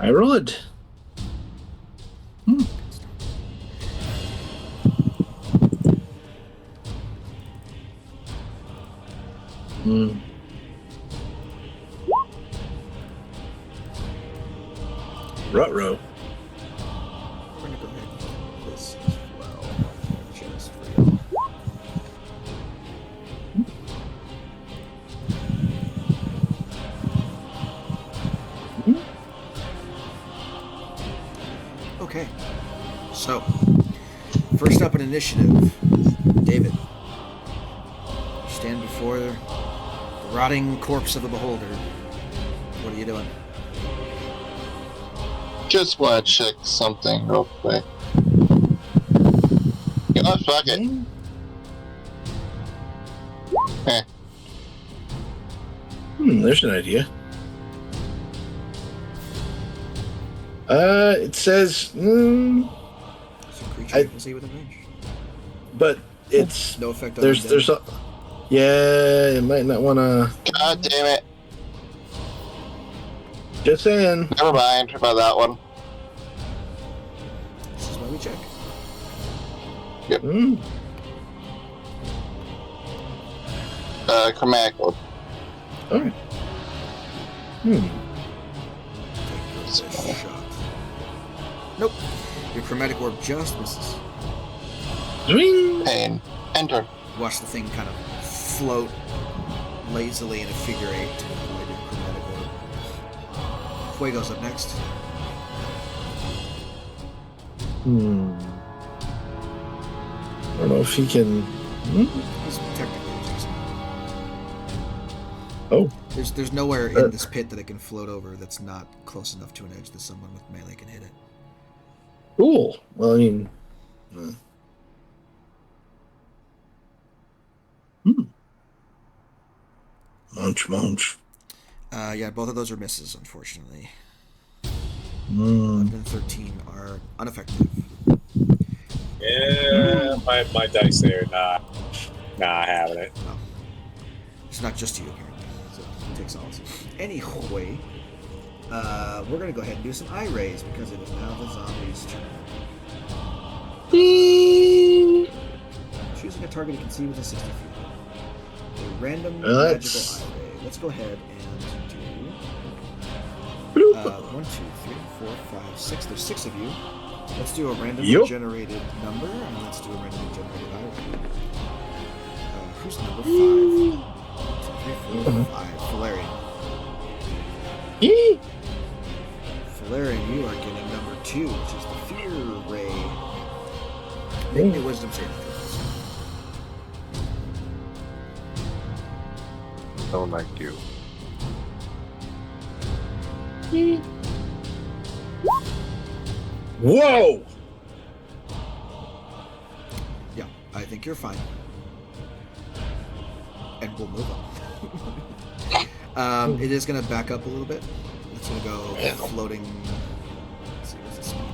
I rolled. Ruh-roh. We're gonna go ahead and do this as well. Just for y'all. Okay. So, first up in initiative, David. You stand before the rotting corpse of the beholder. What are you doing? Just want to check something real quick. You know, fuck it. Eh. There's an idea. It says, It's a creature you can see within range. but it's No effect on there's a, yeah, you might not want to. God damn it. Just saying. Never mind about that one. This is why we check. Yep. Chromatic. All right. Take your shot. Nope. Your chromatic orb just misses. Zwing. Pain. Enter. Watch the thing kind of float lazily in a figure eight to avoid your chromatic orb. Fuego's up next. I don't know if he can. He's technically adjacent. Oh. There's nowhere in this pit that it can float over that's not close enough to an edge that someone with melee can hit it. Cool. Well, I mean. Munch. Yeah, both of those are misses, unfortunately. 11 Mm. and 13 are ineffective. Yeah, my dice there, nah, having it. No. It's not just you, apparently. So it takes all. Anyway, we're going to go ahead and do some eye rays because it is now the zombie's turn. Choosing a target you can see within 60 feet. A random magical eye ray. Let's go ahead and do 1, 2, 3, 4, 5, 6. There's 6 of you. Let's do a randomly generated number, and let's do a randomly generated eye ray. Who's number 5? 1, 2, 3, 4, 5. Valerian. Valerian, you are getting number 2, which is the fear ray. Make me a wisdom saving throw. Don't like you. Whoa! Yeah, I think you're fine. And we'll move on. It is going to back up a little bit. It's going to go floating. Let's see, what's the speed?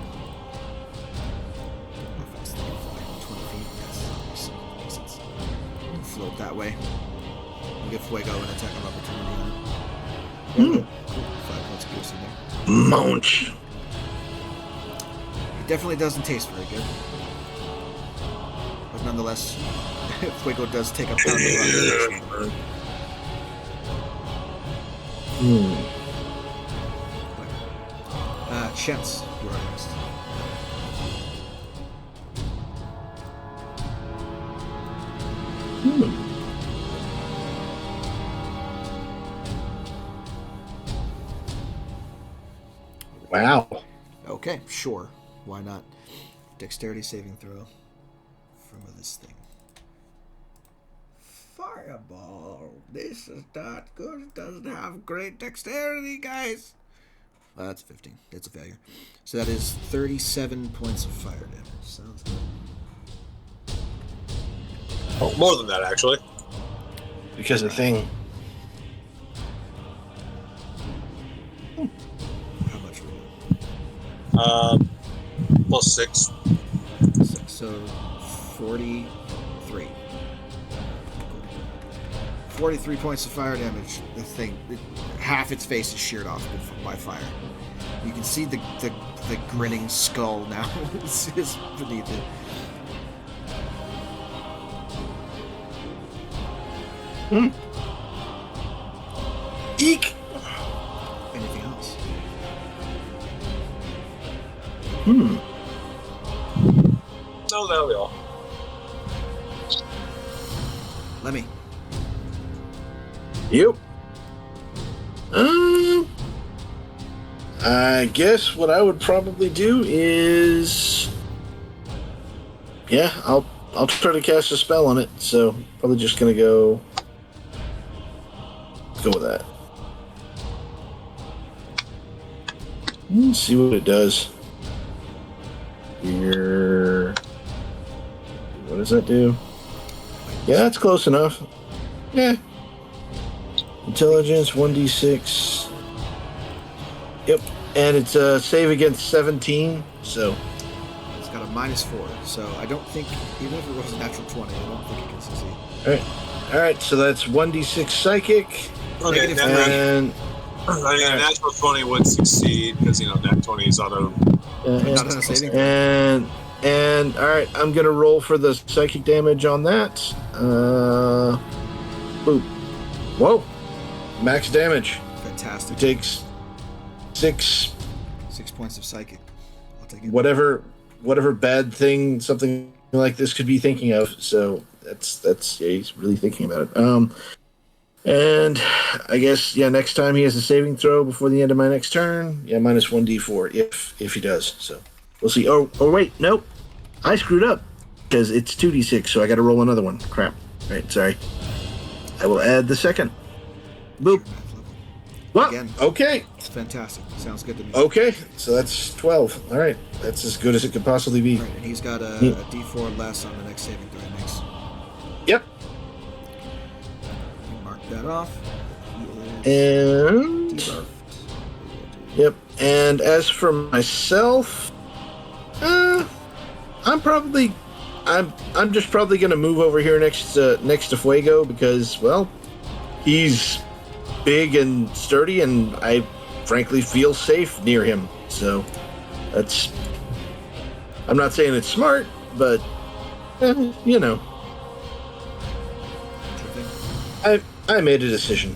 How fast can it fly? 20 feet? Yes. Makes sense. Float that way. We'll give Fuego an attack of opportunity on it. Cool. 5 points of piercing there. Munch. It definitely doesn't taste very good. But nonetheless, Fuego does take a pounding on the Chance, you are next. Wow. Okay, sure. Why not? Dexterity saving throw from this thing. Fireball. This is not good. It doesn't have great dexterity, guys. That's 15. That's a failure. So that is 37 points of fire damage. Sounds good. Oh, more than that, actually. Because the thing. How much were you? Plus 6. 6. So 43. 43 points of fire damage. The thing, half its face is sheared off by fire. You can see the grinning skull now. It's beneath it. Eek! Anything else? No, that'll be all. Lemmy. Yep. I guess what I would probably do is, yeah, I'll try to cast a spell on it. So probably just gonna go with that. Let's see what it does. Here, what does that do? Yeah, that's close enough. Yeah. Intelligence 1d6. Yep, and it's a save against 17. So It's got a -4. So I don't think, even if it was a natural 20, I don't think it can succeed. all right. So that's 1d6 psychic, Okay, Negative and I mean, a natural 20 would succeed because, nat 20 is auto. Not on a saving throw. and all right. I'm gonna roll for the psychic damage on that. Boop. Whoa. Max damage. Fantastic. It takes 6 6 points of psychic. I'll take it. whatever bad thing something like this could be thinking of. So that's yeah, he's really thinking about it. And I guess next time he has a saving throw before the end of my next turn. Yeah, -1d4 if he does. So we'll see. Oh wait, nope. I screwed up because it's 2d6, so I got to roll another one. Crap. Right, sorry. I will add the second. Boop. Math level. Well, Again. okay. It's fantastic. Sounds good to me. Okay, so that's 12. All right, that's as good as it could possibly be. Right, and he's got a D4 less on the next saving throw he makes. Yep. Mark that off. And Debuffed. yep. And as for myself, I'm just probably gonna move over here next to Fuego because, well, he's big and sturdy, and I frankly feel safe near him. So that's. I'm not saying it's smart, but Sure thing. I made a decision.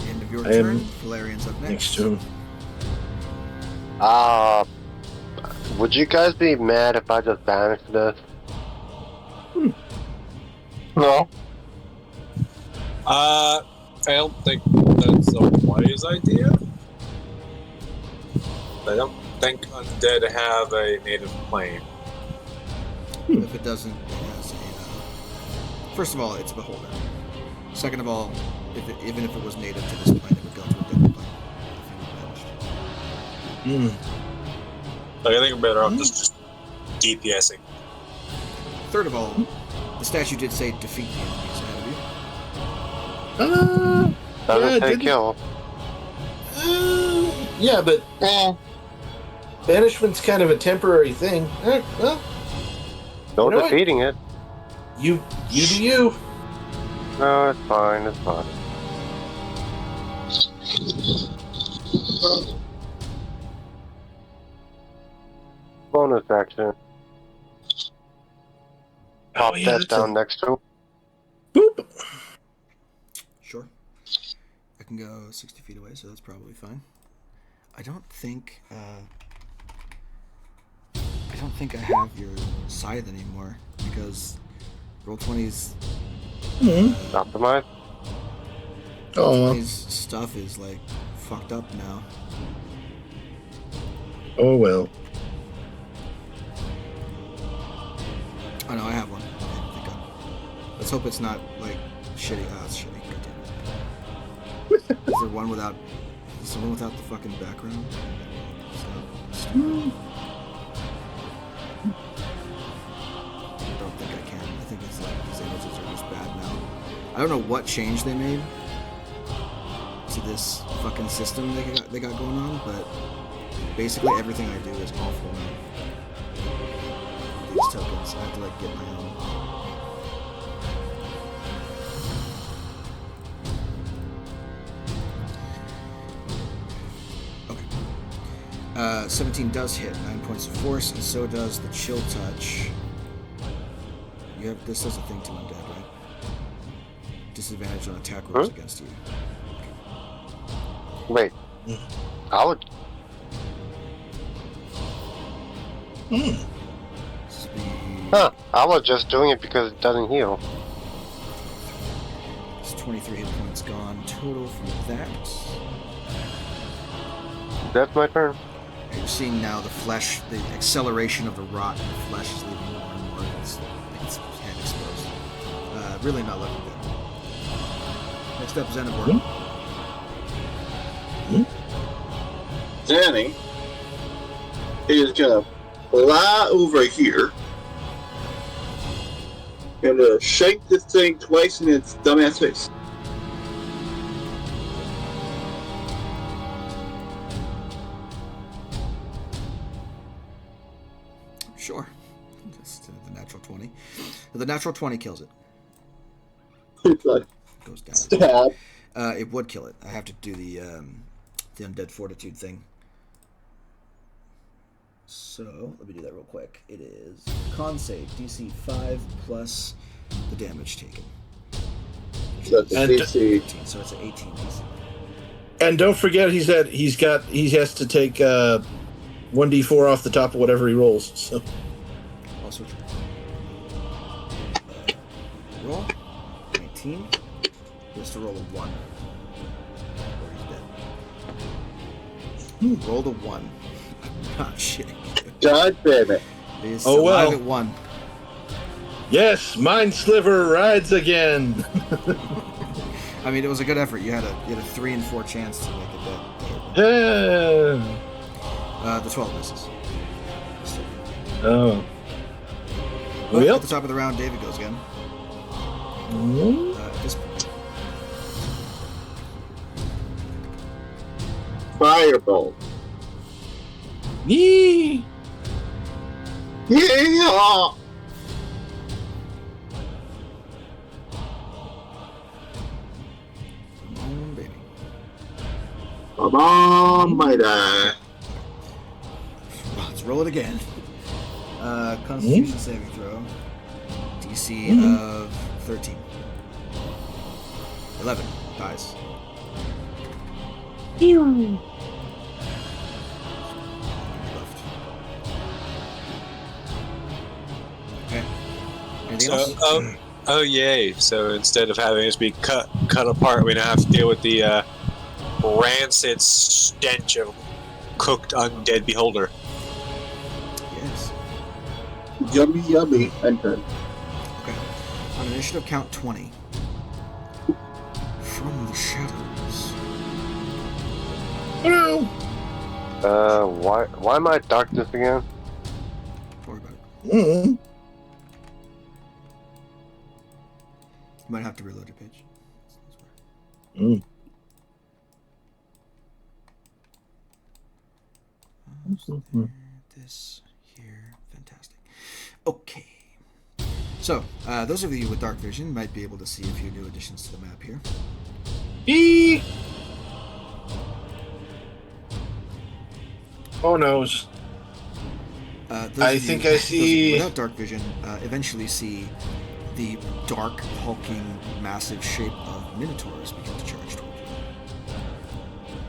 End of your I am turn. Valerian's up next. Next to him. Would you guys be mad if I just banished this? No. I don't think that's a wise idea. I don't think undead have a native plane. If it doesn't, it has a. First of all, it's a beholder. Second of all, even if it was native to this plane, it would go to a different plane. If it vanished. Like, I think I'm better off just DPSing. Third of all, the statue did say defeat the enemies ahead of you. Doesn't say didn't- kill. Yeah, but banishment's kind of a temporary thing. Well, No You know what? defeating it. you do you. No, it's fine. It's fine. Bonus action. Pop yeah, that that's down next to him. Boop. Sure. I can go 60 feet away, so that's probably fine. I don't think I have your scythe anymore because Roll20's Optimize. Oh, his stuff is like fucked up now. oh well. Oh no, I have one. Okay, thank God. Let's hope it's not like shitty. Ah, it's shitty. God damn it. Is there one without? Is there one without the fucking background? I don't think I can. I think it's like these images are just bad now. I don't know what change they made to this fucking system they got going on, but basically everything I do is awful now. These tokens, I have to like get my own. 17 does hit, 9 points of force, and so does the chill touch. This does a thing to undead, right? Disadvantage on attack rolls against you. Wait. I would. Huh. I was just doing it because it doesn't heal. It's 23 hit points gone total from that. That's my turn. You're seeing now the flesh, the acceleration of the rot in the flesh is leaving more and more. It's head exposed. Really not looking good. Next up is Enneborg. Danny is gonna fly over here and shake this thing twice in its dumbass face. Sure. That's the natural 20. The natural 20 kills it. It's like, Goes down. stab. It would kill it. I have to do the undead fortitude thing. So, let me do that real quick. It is con save, DC 5 plus the damage taken. So it's a DC. 18, so it's an 18 DC. And don't forget, he has to take 1d4 off the top of whatever he rolls. So I'll switch. Roll. 19. He has to roll a 1. Or he's dead. Rolled a 1. I'm not shitting you. God damn it. He's Oh, alive well. at 1. yes, Mind Sliver rides again. I mean, it was a good effort. You had a 3 and 4 chance to make it dead. Yeah. The 12 misses. Oh. But Well. at the top of the round, David goes again. At this point. Fireball. Yee. Yeah! Come on, baby. Come on, my dad. Let's roll it again. Constitution saving throw. DC of 13. 11. Dies. Left. Okay. Anything else? Oh yay! So instead of having us be cut apart, we now have to deal with the rancid stench of cooked undead beholder. Yes. Yummy, yummy. Enter. Okay. On initiative count 20. From the shadows. Why am I darkness again? Don't worry about it. Mm. You might have to reload your page. Mm. This here, fantastic. Okay. So, those of you with dark vision might be able to see a few new additions to the map here. Yee. Oh noes. I think I see. Without dark vision, eventually see the dark, hulking, massive shape of minotaurs begin to charge toward you.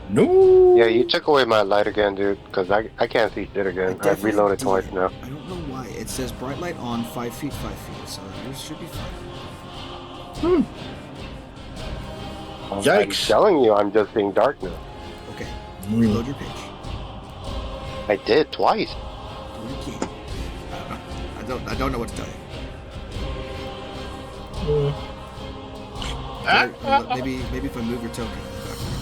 No. Yeah, you took away my light again, dude, because I can't see shit again. I've definitely reloaded did. twice now. I don't know why. It says bright light on 5 feet, 5 feet, so yours should be fine. I'm Yikes. telling you, I'm just seeing darkness. Okay, reload your page. I did twice. Do it again. I don't know what to tell you. Maybe if I move your token in the background,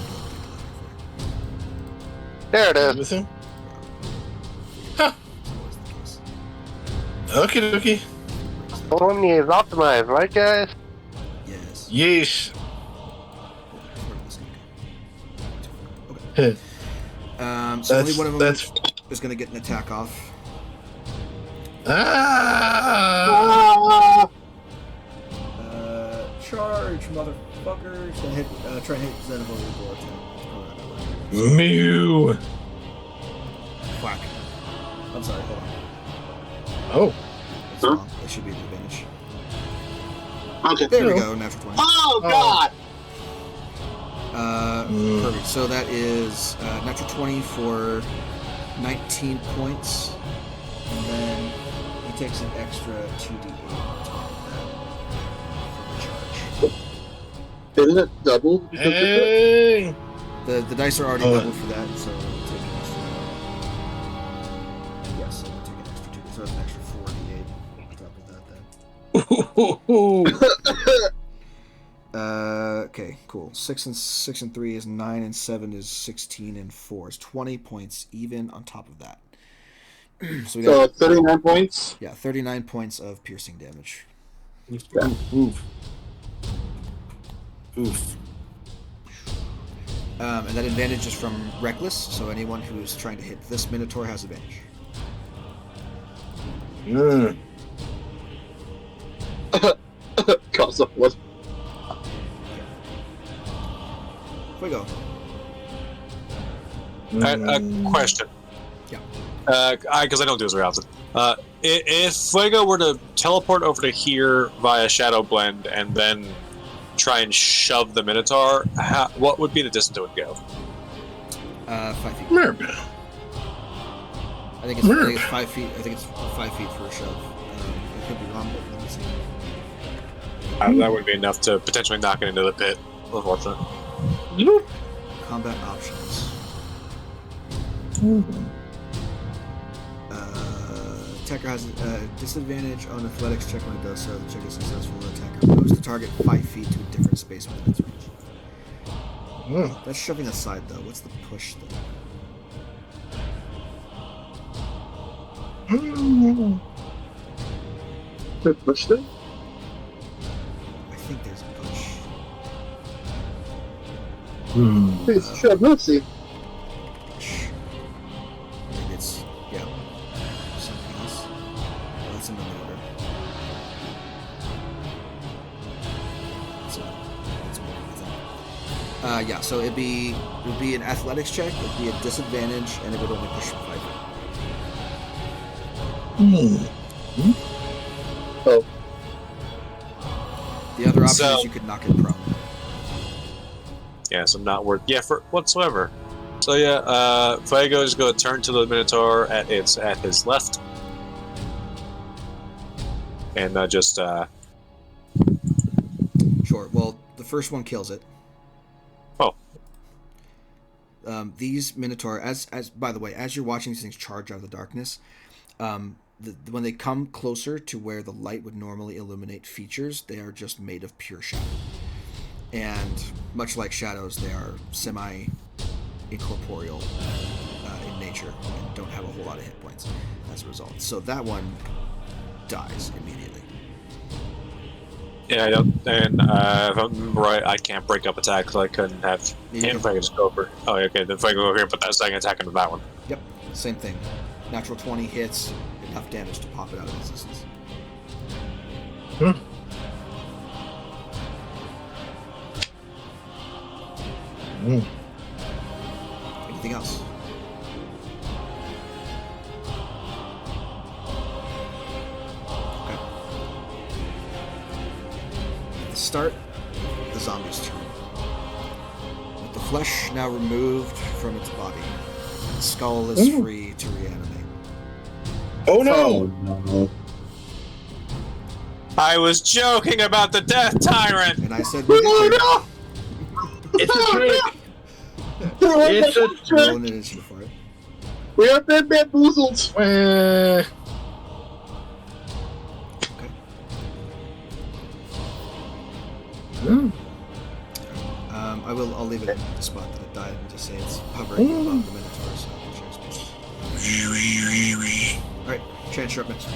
There it is. Missing? that was the case. Okay, dokie. Omni is optimized, right, guys? Yes. Yeesh. Where did this go? Okay. So only one of them That's is going to get an attack off. ah. Charge, motherfuckers! Gonna hit, try and hit Zenobor with a door attack. Mew. quack. I'm sorry, hold on. Oh. That's wrong. That should be the advantage. Okay. There we go, natural 20. Oh, God! Perfect. So that is natural 20 for 19 points. And then he takes an extra 2d8 on top of that for the charge. Isn't it double? Hey! The dice are already doubled for that, so we'll take an extra. Yes, so we'll take an extra 2. So it's an extra 4d8 on top of that then. Okay, cool. 6 and 3 is 9, and 7 is 16, and 4 is 20 points even on top of that. So we got 39 points. 39 points of piercing damage. Oof. Oof. And that advantage is from Reckless, so anyone who is trying to hit this Minotaur has advantage. Cost of what? Fuego. A question. Yeah. Because I don't do this very often. If Fuego were to teleport over to here via Shadow Blend and then try and shove the Minotaur, what would be the distance it would go? 5 feet. Merp. I think it's 5 feet. I think it's 5 feet for a shove. I could be wrong, but let me see. That would be enough to potentially knock it into the pit. Unfortunate. Combat options. Attacker has a disadvantage on athletics check when it does so. The check is successful. The attacker moves the target 5 feet to a different space within its range. That's shoving aside, though. What's the push, though? The push thing? I think there's a push. Please, shove, let's see. Push. Maybe it's, yeah. Something else. Oh, that's in the order. So, that's more than I think. Yeah, so it would be an athletics check, it would be a disadvantage, and it would only push 5 feet. Oh. The other option is you could knock it prone. Yeah, so not worth for whatsoever. So yeah, Fuego is going to turn to the Minotaur at his left, and just Sure. Well, the first one kills it. Oh. These Minotaur, as by the way, as you're watching these things charge out of the darkness, when they come closer to where the light would normally illuminate features, they are just made of pure shadow. And much like shadows, they are semi-incorporeal in nature and don't have a whole lot of hit points as a result. So that one dies immediately. yeah, I don't. And if I remember right, I can't break up attack, so I couldn't have him Fuego just go over. Oh, okay, then Fuego over here, put that second attack into that one. Yep, same thing. Natural 20 hits, enough damage to pop it out of existence. Anything else? Okay. At the start, the zombie's turn. With the flesh now removed from its body, the skull is free to reanimate. Oh no! no. I was joking about the Death Tyrant! And I said, no! It's a trick! It's a Roll an initiative for it. We have been bamboozled! Okay. I'll leave it in the spot that it died and just say it's hovering above the Minotaur, so Alright, chance you're up next.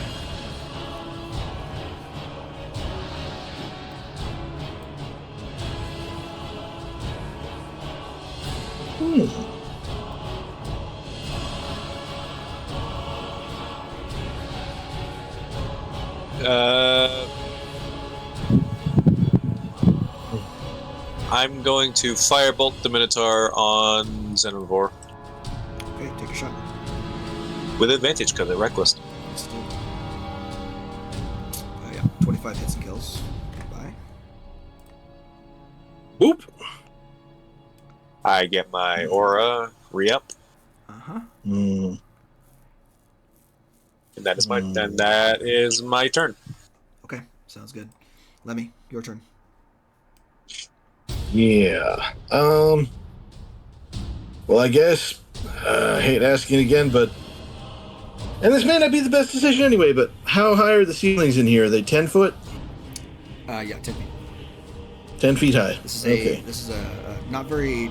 I'm going to firebolt the Minotaur on Xenovore. Okay, take a shot. With advantage because they're reckless. Let's do it. Yeah, 25 hits and kills. Goodbye. Whoop. I get my aura re-up, Uh-huh. Mm. and that is my turn. Okay, sounds good. Lemmy, your turn. Yeah. Well, I guess I hate asking again, but this may not be the best decision anyway. But how high are the ceilings in here? Are they 10 foot? Yeah, 10 feet. 10 feet high. This is okay. not a very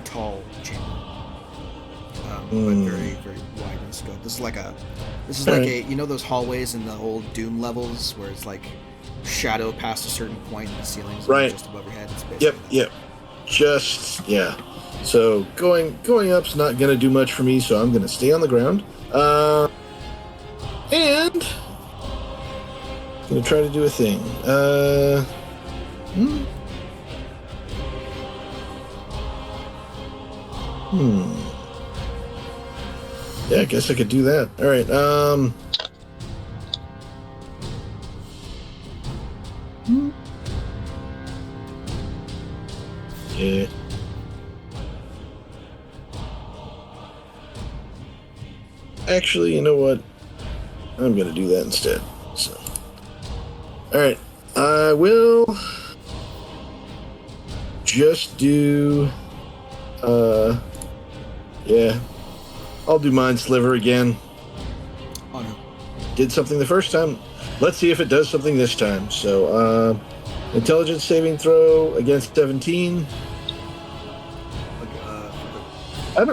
tall chamber. But very, very wide in scope. This is like a you know those hallways in the old Doom levels where it's like shadow past a certain point and the ceilings Right. just above your head. It's basically Yep. So going up's not gonna do much for me, so I'm gonna stay on the ground. And gonna try to do a thing. Yeah, I guess I could do that. All right. Yeah. Actually, you know what? I'm gonna do that instead. So, all right, I will just do. Yeah, I'll do Mind Sliver again. Oh no. Did something the first time. Let's see if it does something this time. So, intelligence saving throw against 17. I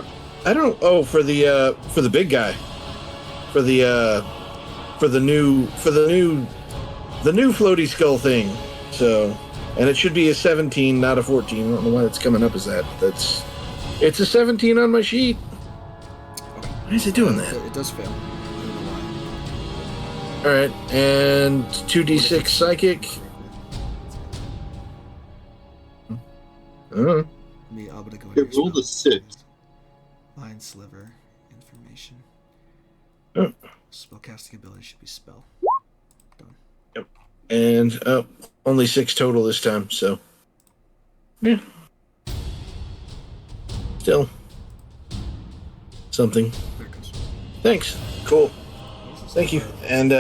don't. Oh, for the big guy, for the new floaty skull thing. So, and it should be a 17, not a 14. I don't know why it's coming up as that. It's a 17 on my sheet. Okay. Why is it doing that? It does fail. I don't know why. All right, and 2d6 psychic. I'll go It rolled a 6. Mind Sliver information. Oh. Spellcasting ability should be spell. Done. Yep. And only 6 total this time, so yeah. Still something. There it goes. Thanks. Cool. Thank you. And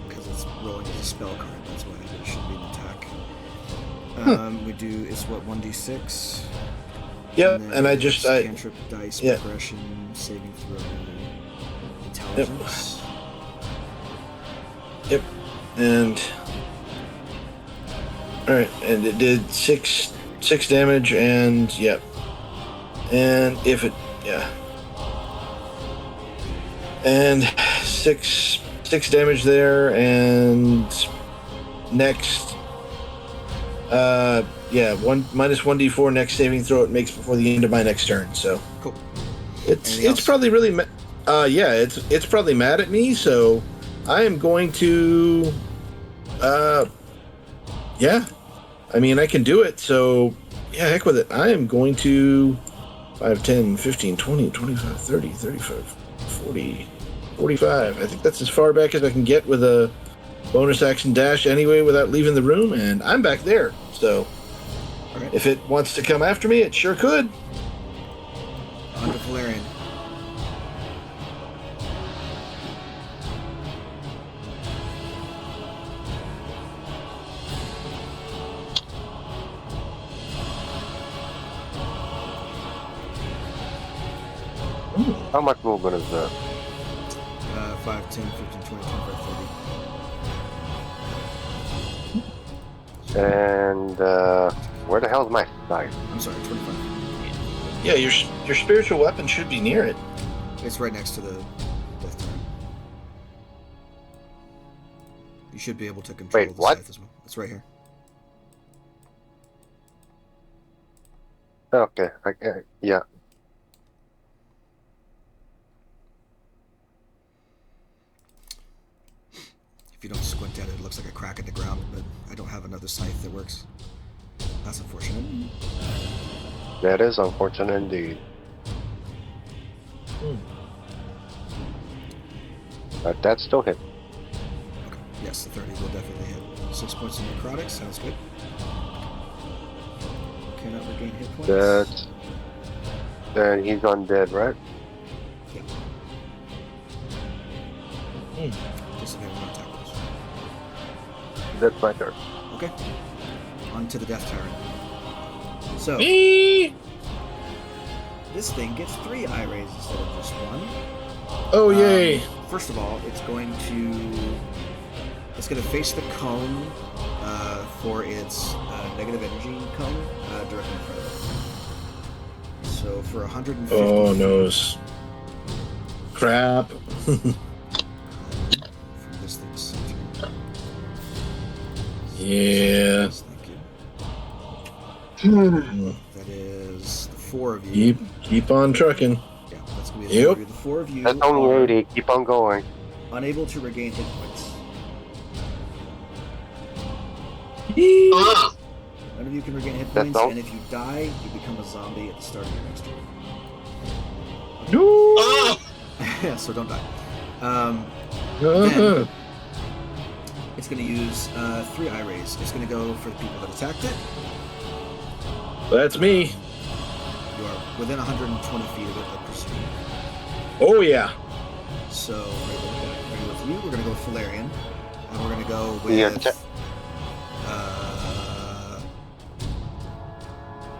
because it's rolling as a spell card, that's why it should be an attack. We do it's what 1d6. yep, and I cantrip dice progression saving throw intelligence. Yep. And all right, and it did 6 damage, and yep. And if it and 6 damage there, and next minus 1d4 next saving throw it makes before the end of my next turn. So Cool. it's probably really it's probably mad at me, so I am going to I mean, I can do it, so yeah, heck with it. I am going to 5, 10, 15, 20, 25, 30, 35, 40, 45. I think that's as far back as I can get with a bonus action dash anyway without leaving the room, and I'm back there. So Okay. if it wants to come after me, it sure could. On to Valerian. How much movement is that? 5, 10, 15, 20, 25, 30. And where the hell is my scythe? I'm sorry, 25. Yeah, your spiritual weapon should be near it. It's right next to the death turret. You should be able to control Wait, the what? scythe as well. It's right here. Okay, yeah. If you don't squint at it, it looks like a crack in the ground, but I don't have another scythe that works. That's unfortunate. That is unfortunate indeed. But that still hit. Okay. Yes, the 30 will definitely hit. 6 points of necrotic. Sounds good. Cannot regain hit points. That's. Then he's undead, right? Yeah. Disadvantage on attack rolls. That's my turn. Okay. On to the Death Tyrant. So, this thing gets 3 eye rays instead of just 1. Oh, yay. First of all, it's going to face the cone for its negative energy cone directly in front of it. So for 150 Oh, feet noes. Crap. from this thing's center. Yeah. Thank you. That is the 4 of you. Keep on trucking. Yeah, that's going to be the 4 of you. The 4 of you That's only are 80. Keep on going. unable to regain hit points. Ah! None of you can regain hit That's points, all? and if you die, you become a zombie at the start of your next turn. No. Ah! Yeah, so don't die. It's going to use 3 eye rays. It's going to go for the people that attacked it. That's me. You are within 120 feet of it, I presume. Oh, yeah. So we're going to go with you. We're going to go with Valerian, and we're going to go with Yeah,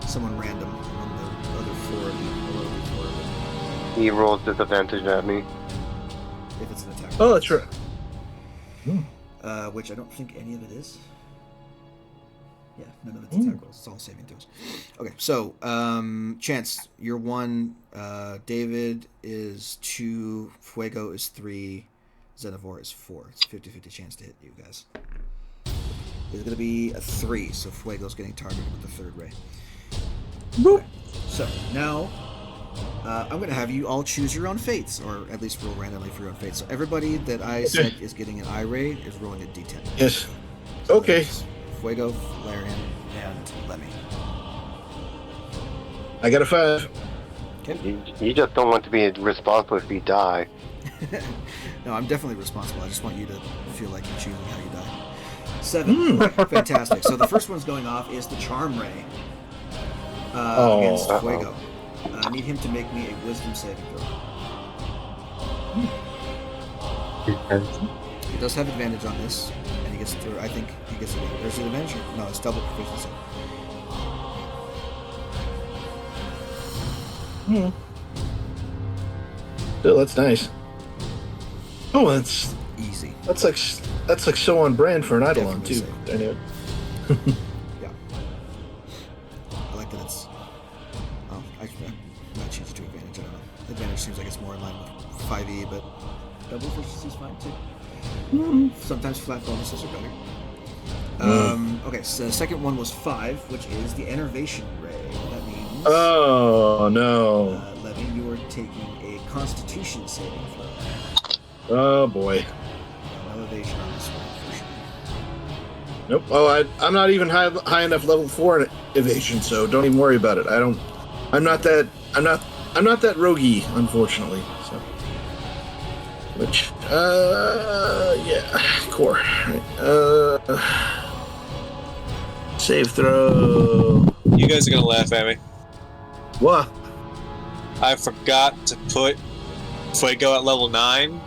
someone random among the other 4 of you. Or the 4 of them, He rolls disadvantage at me. if it's an attack. Oh, that's right. Which I don't think any of it is. Yeah, none of it's attack rolls. It's all saving throws. Okay, so Chance, you're 1. David is 2. Fuego is 3. Xenivore is 4. It's a 50-50 chance to hit you guys. It's going to be a 3, so Fuego's getting targeted with the 3rd ray. Okay, so now I'm going to have you all choose your own fates, or at least roll randomly for your own fates. So everybody that I said is getting an eye ray is rolling a d10. Yes. So Okay. there's Fuego, Valerian, and Lemmy. I got a 5. You just don't want to be responsible if you die. No, I'm definitely responsible. I just want you to feel like you're choosing how you die. 7. Fantastic. So the first one's going off is the Charm Ray against Fuego. I need him to make me a Wisdom saving throw. He does have advantage on this, and he gets through. I think he gets it. There's an advantage. No, it's double proficiency. Still, that's nice. Oh, that's Easy. like so on brand for an Eidolon Definitely too. safe. Anyway. Yeah. I like that it's. Oh, I might change it to advantage. I don't know. Advantage seems like it's more in line with 5e, but double proficiency is fine too. Sometimes flat bonuses are better. Okay, so the second one was 5, which is the Enervation Ray. That means. Oh no. Levy, you are taking a Constitution saving throw. Oh boy. No evasion on this one, unfortunately. Nope. Oh, I'm not even high enough level 4 in evasion, so don't even worry about it. I'm not that roguey, unfortunately. So. Which, yeah, core. Right. Save throw. You guys are gonna laugh at me. What? I forgot to put Fuego at level 9,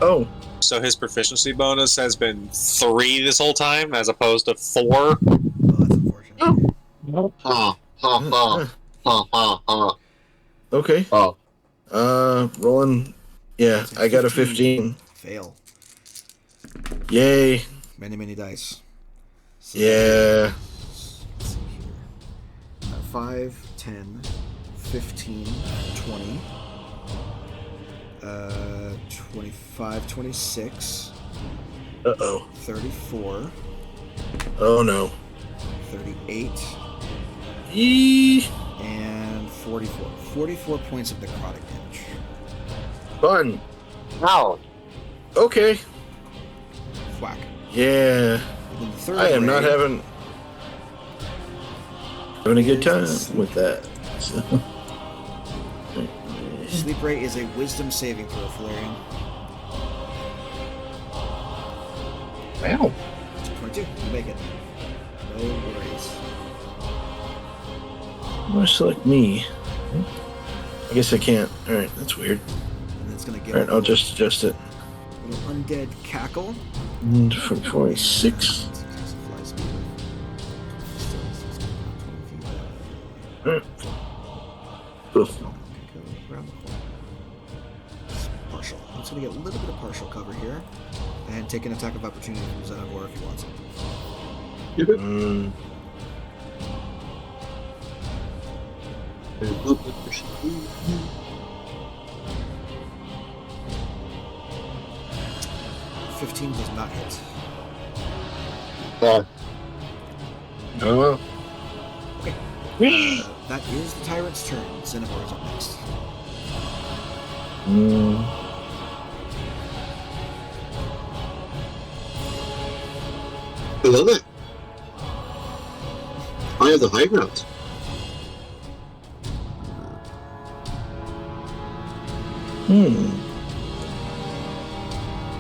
Oh. so his proficiency bonus has been 3 this whole time, as opposed to 4. Oh, that's unfortunate. Ha ha ha. Okay. Oh. Rolling. Yeah, I got a 15. Fail. Yay. Many dice. So Yeah. let's see here. 5, 10, 15, 20, 25, 26, Uh-oh. 34, Oh no. 38, Eee. and 44. 44 points of necrotic damage. Fun. Ouch. Okay. Whack. Yeah. And then the third I am not ray- having. Having a good time with that. So. Sleep Ray is a wisdom saving throw, Valerian. Wow. 22. You make it. No worries. Much like me. I guess I can't. Alright, that's weird. And it's going to get Alright, I'll just adjust it. little undead cackle. And for 46. Alright. Oof. Partial. I'm just going to get a little bit of partial cover here. And take an attack of opportunity from Xenivore if he wants it. $15 does not hit. Oh well. Okay. That is the tyrant's turn. Xenivore is up next. I love it. I have the high ground.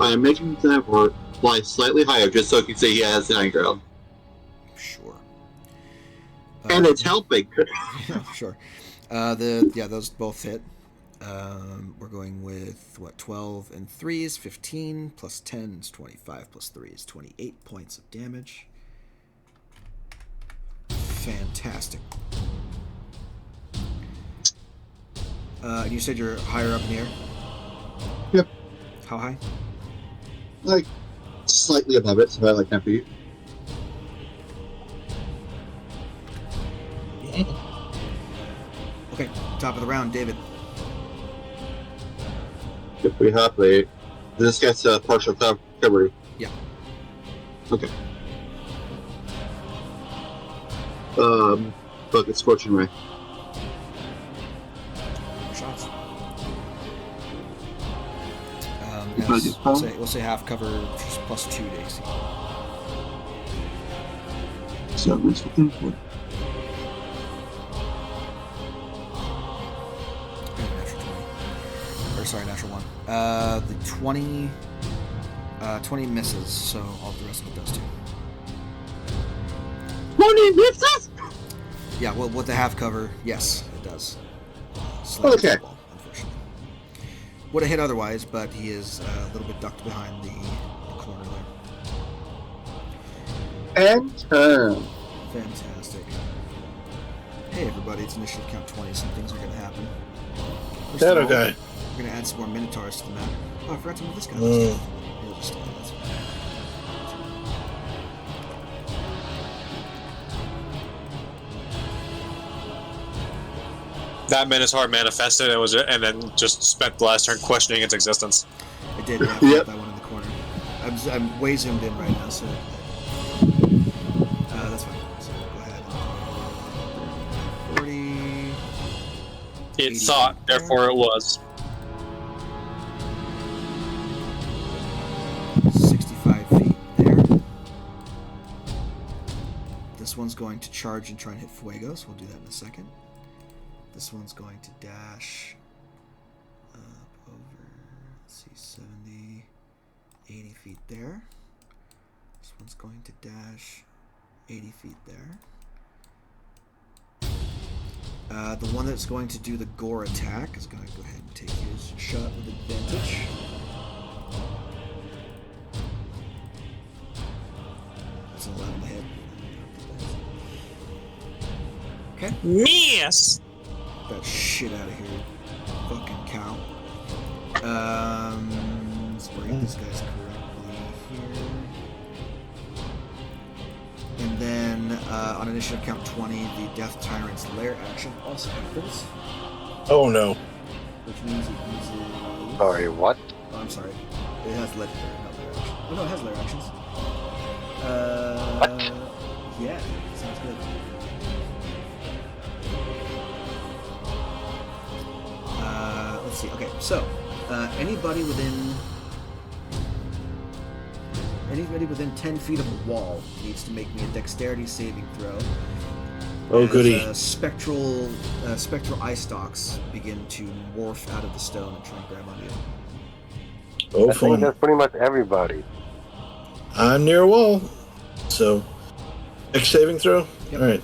I am making that word fly slightly higher just so I can say he has the high ground. Sure. And it's helping. Yeah, sure. Those both hit. We're going with what? 12 and 3 is 15 plus 10 is 25 plus 3 is 28 points of damage. Fantastic. You said you're higher up in the air? Yep. How high? Like, slightly above it, so about like 10 feet. Okay, top of the round, David. If we have this gets a partial coverage. Yeah. Okay. Bucket Scorching Ray. Shots. We'll say half cover plus 2 to AC. So what's the thing for? Natural 1. The 20 misses, so all the rest of it does too. 20 misses? Yeah, well, with the half cover, yes, it does. Okay. Ball, unfortunately. Would have hit otherwise, but he is a little bit ducked behind the corner there. And turn. Fantastic. Hey, everybody, it's initiative count 20. Some things are going to happen. First That of all, okay. We're going to add some more Minotaurs to the map. Oh, I forgot to move this guy. He'll just stay. That's fine. That Minotaur manifested and then just spent the last turn questioning its existence. I did, yeah. Yep. That one in the corner. I'm way zoomed in right now, so that's fine. So go ahead. 40. It thought, therefore it was. 65 feet there. This one's going to charge and try and hit Fuego, so we'll do that in a second. This one's going to dash up over, let's see, 70, 80 feet there. This one's going to dash 80 feet there. The one that's going to do the gore attack is going to go ahead and take his shot with advantage. That's an 11 to hit. Okay. Miss! That shit out of here, fucking cow. Let's break this guy's correctly here. And then on initiative count 20, the Death Tyrant's lair action also happens, Oh no. which means it uses. Sorry, what? Oh, I'm sorry. It has legendary, not lair action. Oh no, it has lair actions. What? Yeah, sounds good. Let's see. Okay, so anybody within 10 feet of a wall needs to make me a dexterity saving throw. Oh, as, goody. spectral eye stalks begin to morph out of the stone and try and grab onto you. Oh, I think fun. that's pretty much everybody. I'm near a wall. So, next saving throw? Yep. All right.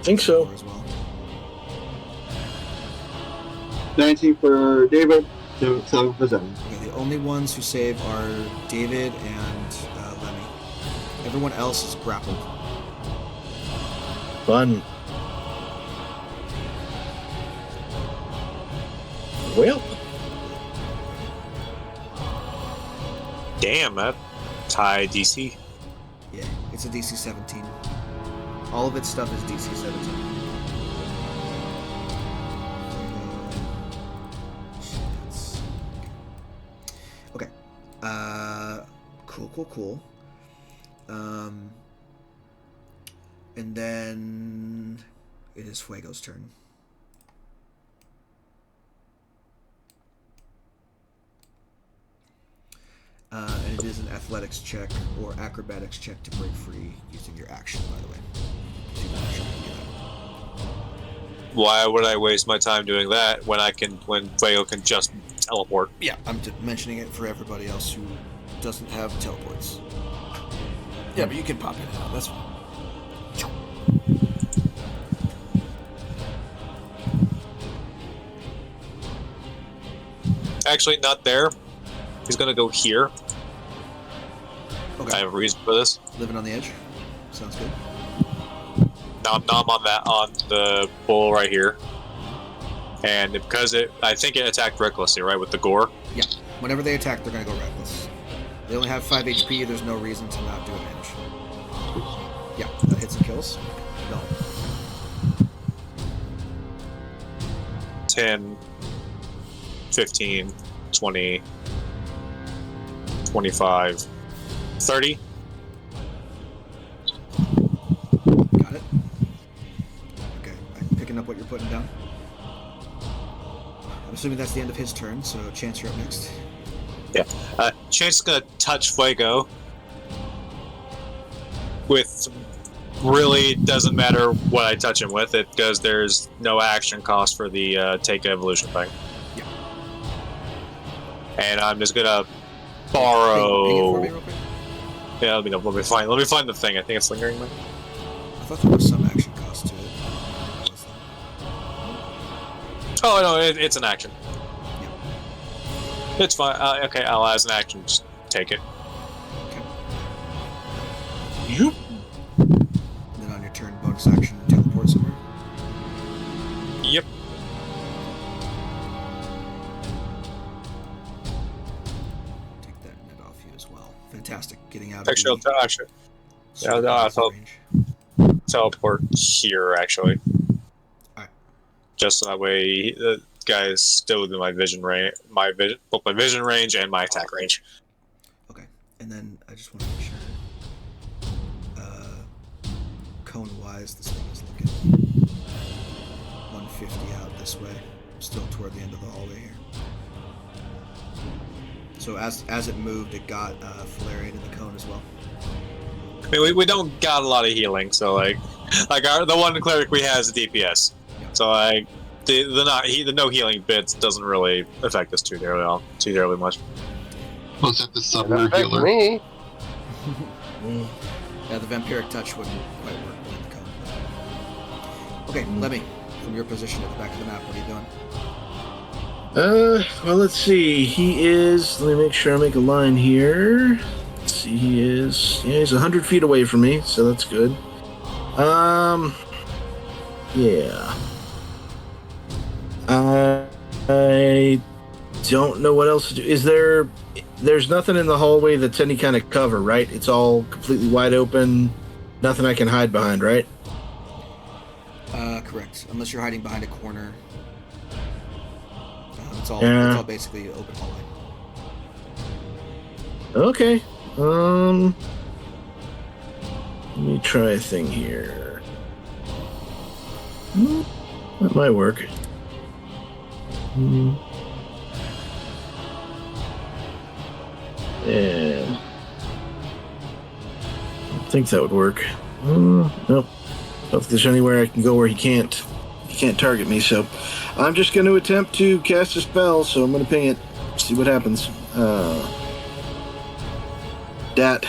Think so. As well. 19 for David, 7 for Zen. Okay, the only ones who save are David and Lemmy. Everyone else is grappled. Fun. Well, Damn, that's high DC. Yeah, it's a DC 17. All of its stuff is DC 17. Okay. Cool. And then it is Fuego's turn. And it is an athletics check or acrobatics check to break free using your action, by the way. Why would I waste my time doing that when Fuego can just teleport? Yeah, I'm mentioning it for everybody else who doesn't have teleports. Yeah, but you can pop in and out. That's fine. Actually, not there. He's gonna go here. Okay. I have a reason for this. Living on the edge. Sounds good. Now I'm on the bull right here, and because I think it attacked recklessly, right, with the gore. Yeah. Whenever they attack, they're gonna go reckless. They only have 5 HP. There's no reason to not do advantage. Yeah, that hits and kills. No. 10, 15, 20, 25, 30. Got it. Okay, I'm picking up what you're putting down. I'm assuming that's the end of his turn, so Chance, you're up next. Yeah. Chance is gonna touch Fuego. With really doesn't matter what I touch him with it because there's no action cost for the take evolution thing. Yeah. And I'm just gonna borrow. Ping it for me real quick. Yeah, let me find the thing. I think it's lingering. I thought there was some action cost to it. Oh no, it's an action. Yeah. It's fine. Okay, I'll as an action just take it. Okay. you. Then on your turn, bonus action, teleport somewhere. Yep. Take that net off you as well. Fantastic. Getting out Actually, of the I'll range. teleport here actually. Alright. Just so that way the guy is still within my vision range, both my vision range and my attack range. Okay. And then I just want to make sure. Cone-wise, this thing is looking 150 out this way. Still toward the end of the hallway here. So as it moved, it got Falarian in the cone as well. I mean, we don't got a lot of healing, so the one cleric we have is a DPS. Yeah. So the no healing bits doesn't really affect us too terribly much. Plus, at the That summoner affects healer. me. Yeah, the vampiric touch wouldn't quite work in the cone. Okay, Lemmy, from your position at the back of the map, what are you doing? Well, let's see. He is. Let me make sure I make a line here. Let's see. He's 100 feet away from me, so that's good. Yeah. I don't know what else to do. There's nothing in the hallway that's any kind of cover, right? It's all completely wide open. Nothing I can hide behind, right? Correct. Unless you're hiding behind a corner. It's all basically open hallway. Okay. Let me try a thing here. That might work. Yeah. I think that would work. Nope. Don't think there's anywhere I can go where he can't target me, so I'm just going to attempt to cast a spell, so I'm going to ping it, see what happens. Dat.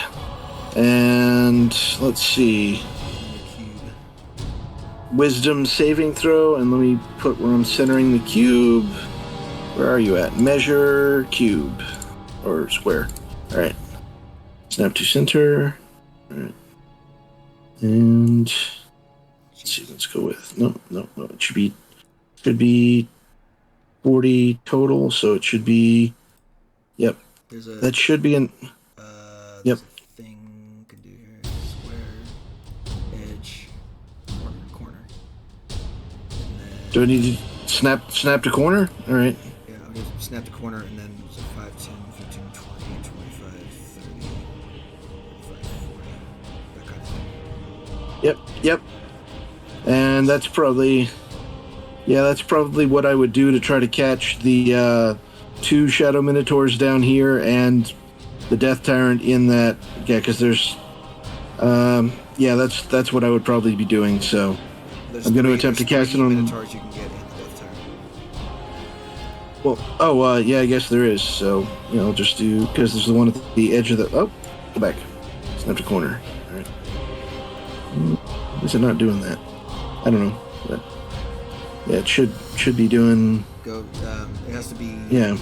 And let's see. Wisdom saving throw, and let me put where I'm centering the cube. Where are you at? Measure cube. Or square. Alright. Snap to center. Alright. And let's see, let's go with no. It should be 40 total, so it should be that should be an yep. A thing you can do here. Square, edge, corner. And then, Do I need to snap to corner? Alright. yeah, I'll just snap the corner and then 5, 10, 15, 20, 25, 30, 35, 40. That kind of thing. Yep. And that's probably what I would do to try to catch the 2 Shadow Minotaurs down here and the Death Tyrant in that. Yeah, because there's that's what I would probably be doing. So I'm going to attempt to cast it on. Minotaurs you can get in the Death Tyrant. Well, I guess there is. So I'll just do, because there's the one at the edge of the. Oh, go back. Snap to corner. All right. Why is it not doing that? I don't know. But yeah, it should be doing. Go. It has to be. Yeah.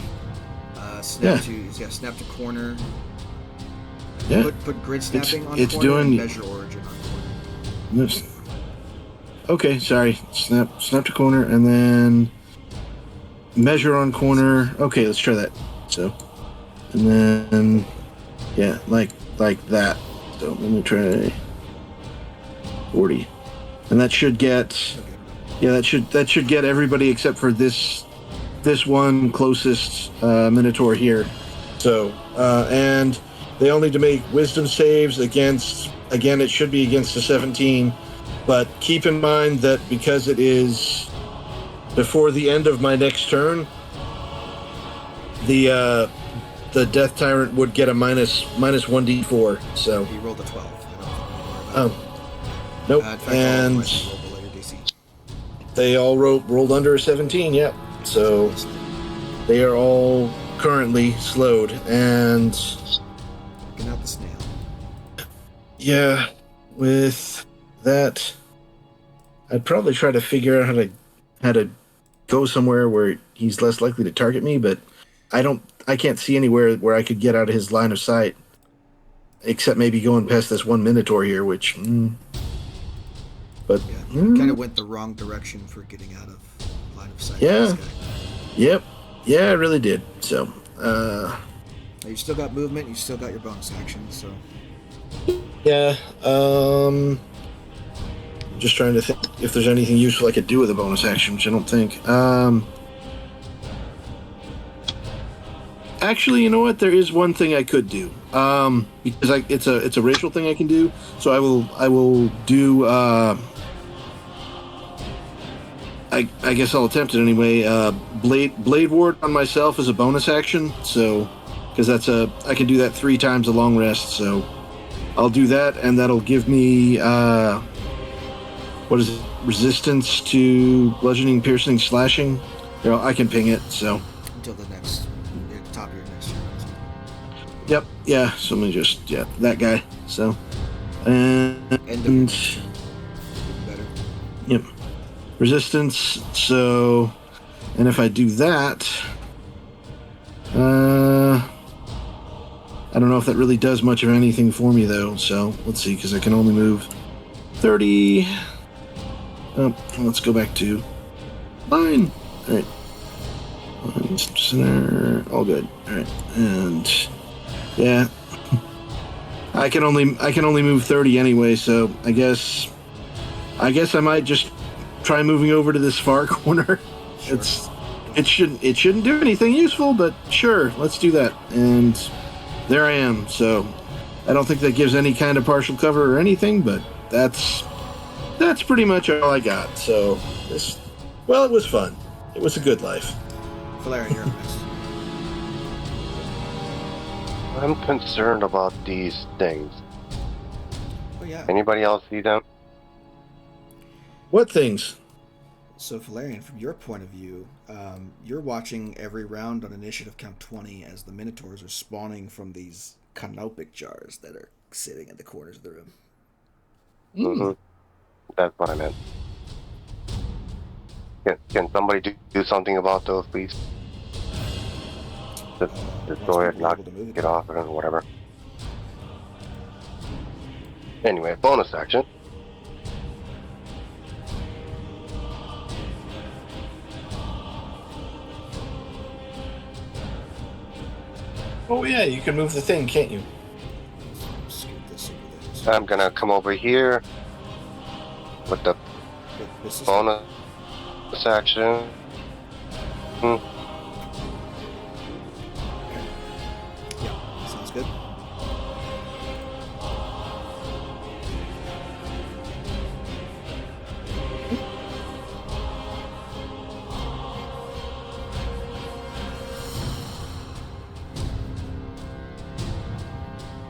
Snap to corner. Yeah. Put grid snapping on it's corner doing, and measure origin on corner. Okay, sorry. Snap to corner and then measure on corner. Okay, let's try that. So, and then like that. So let me try 40, and that should get. Yeah, that should get everybody except for this one closest Minotaur here. So, and they all need to make wisdom saves against, again, it should be against a 17, but keep in mind that because it is before the end of my next turn, the Death Tyrant would get a minus 1d4, so. He rolled a 12. Nope, in fact, and all rolled below your DC. they all rolled under a 17, yep. So they are all currently slowed, and Get out the snail. yeah, with that, I'd probably try to figure out how to go somewhere where he's less likely to target me, but I can't see anywhere where I could get out of his line of sight, except maybe going past this one Minotaur here, which, but Kind of went the wrong direction for getting out of line of sight. Yeah. Of this guy. Yep, yeah, I really did. So, Now, you still got movement. You still got your bonus action. So yeah, just trying to think if there's anything useful I could do with a bonus action, which I don't think. Actually, you know what? There is one thing I could do. Because it's a racial thing I can do. So I will do. I guess I'll attempt it anyway. Blade Ward on myself is a bonus action. So, because I can do that 3 times a long rest. So, I'll do that, and that'll give me what is it? Resistance to bludgeoning, piercing, slashing. I can ping it. So. until the top of your next turn. Yep. Yeah. So let me just that guy. So. And End of your next turn. Even better. Yep. Resistance. So, and if I do that, I don't know if that really does much of anything for me though. So let's see, because I can only move 30. Oh, let's go back to line. All right. Line center. All good. All right. And yeah, I can only move 30 anyway. So I guess I might just try moving over to this far corner. Sure. It shouldn't do anything useful, but sure, let's do that. And there I am. So I don't think that gives any kind of partial cover or anything, but that's pretty much all I got. So it was fun. It was a good life. Valerian, you're up next. I'm concerned about these things. Oh yeah. Anybody else see them? What things? So Valerian, from your point of view, you're watching every round on initiative count 20 as the Minotaurs are spawning from these canopic jars that are sitting in the corners of the room. Mm-hmm. That's what I meant. Can somebody do something about those, please? Just go ahead and knock it off or whatever. Anyway, bonus action. Oh yeah, you can move the thing, can't you? Scoot this over there. I'm gonna come over here with the This is bonus action. Yeah, sounds good.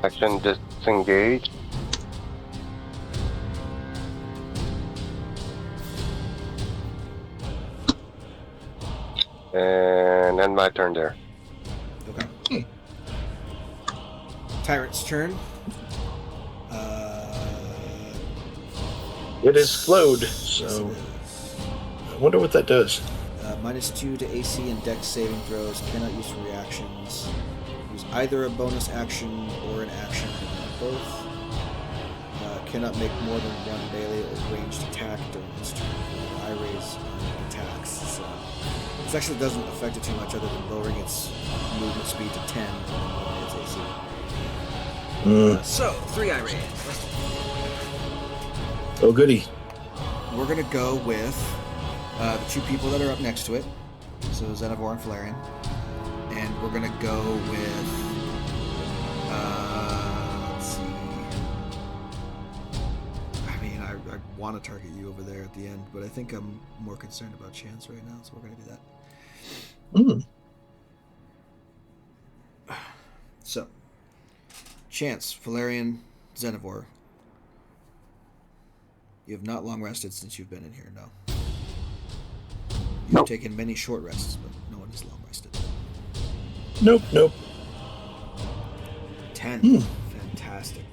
Action disengage. And end my turn there. Okay. Tyrant's turn. It is slowed, Yes, so it is. I wonder what that does. -2 to AC and Dex saving throws. Cannot use reactions. Use either a bonus action or an action, but not both. Cannot make more than one melee or ranged attack during its turn. I raise attacks. So this actually doesn't affect it too much, other than lowering its movement speed to 10 and then lowering its AC. So 3 I raise. Oh goody. We're gonna go with the 2 people that are up next to it, so Xenavor and Valerian, and we're gonna go with let's see. I mean, I want to target you over there at the end, but I think I'm more concerned about Chance right now, so we're gonna do that. So, Chance, Valerian, Xenavor. You have not long rested since you've been in here, no. You've taken many short rests, but no one is long rested. Nope. 10. Fantastic.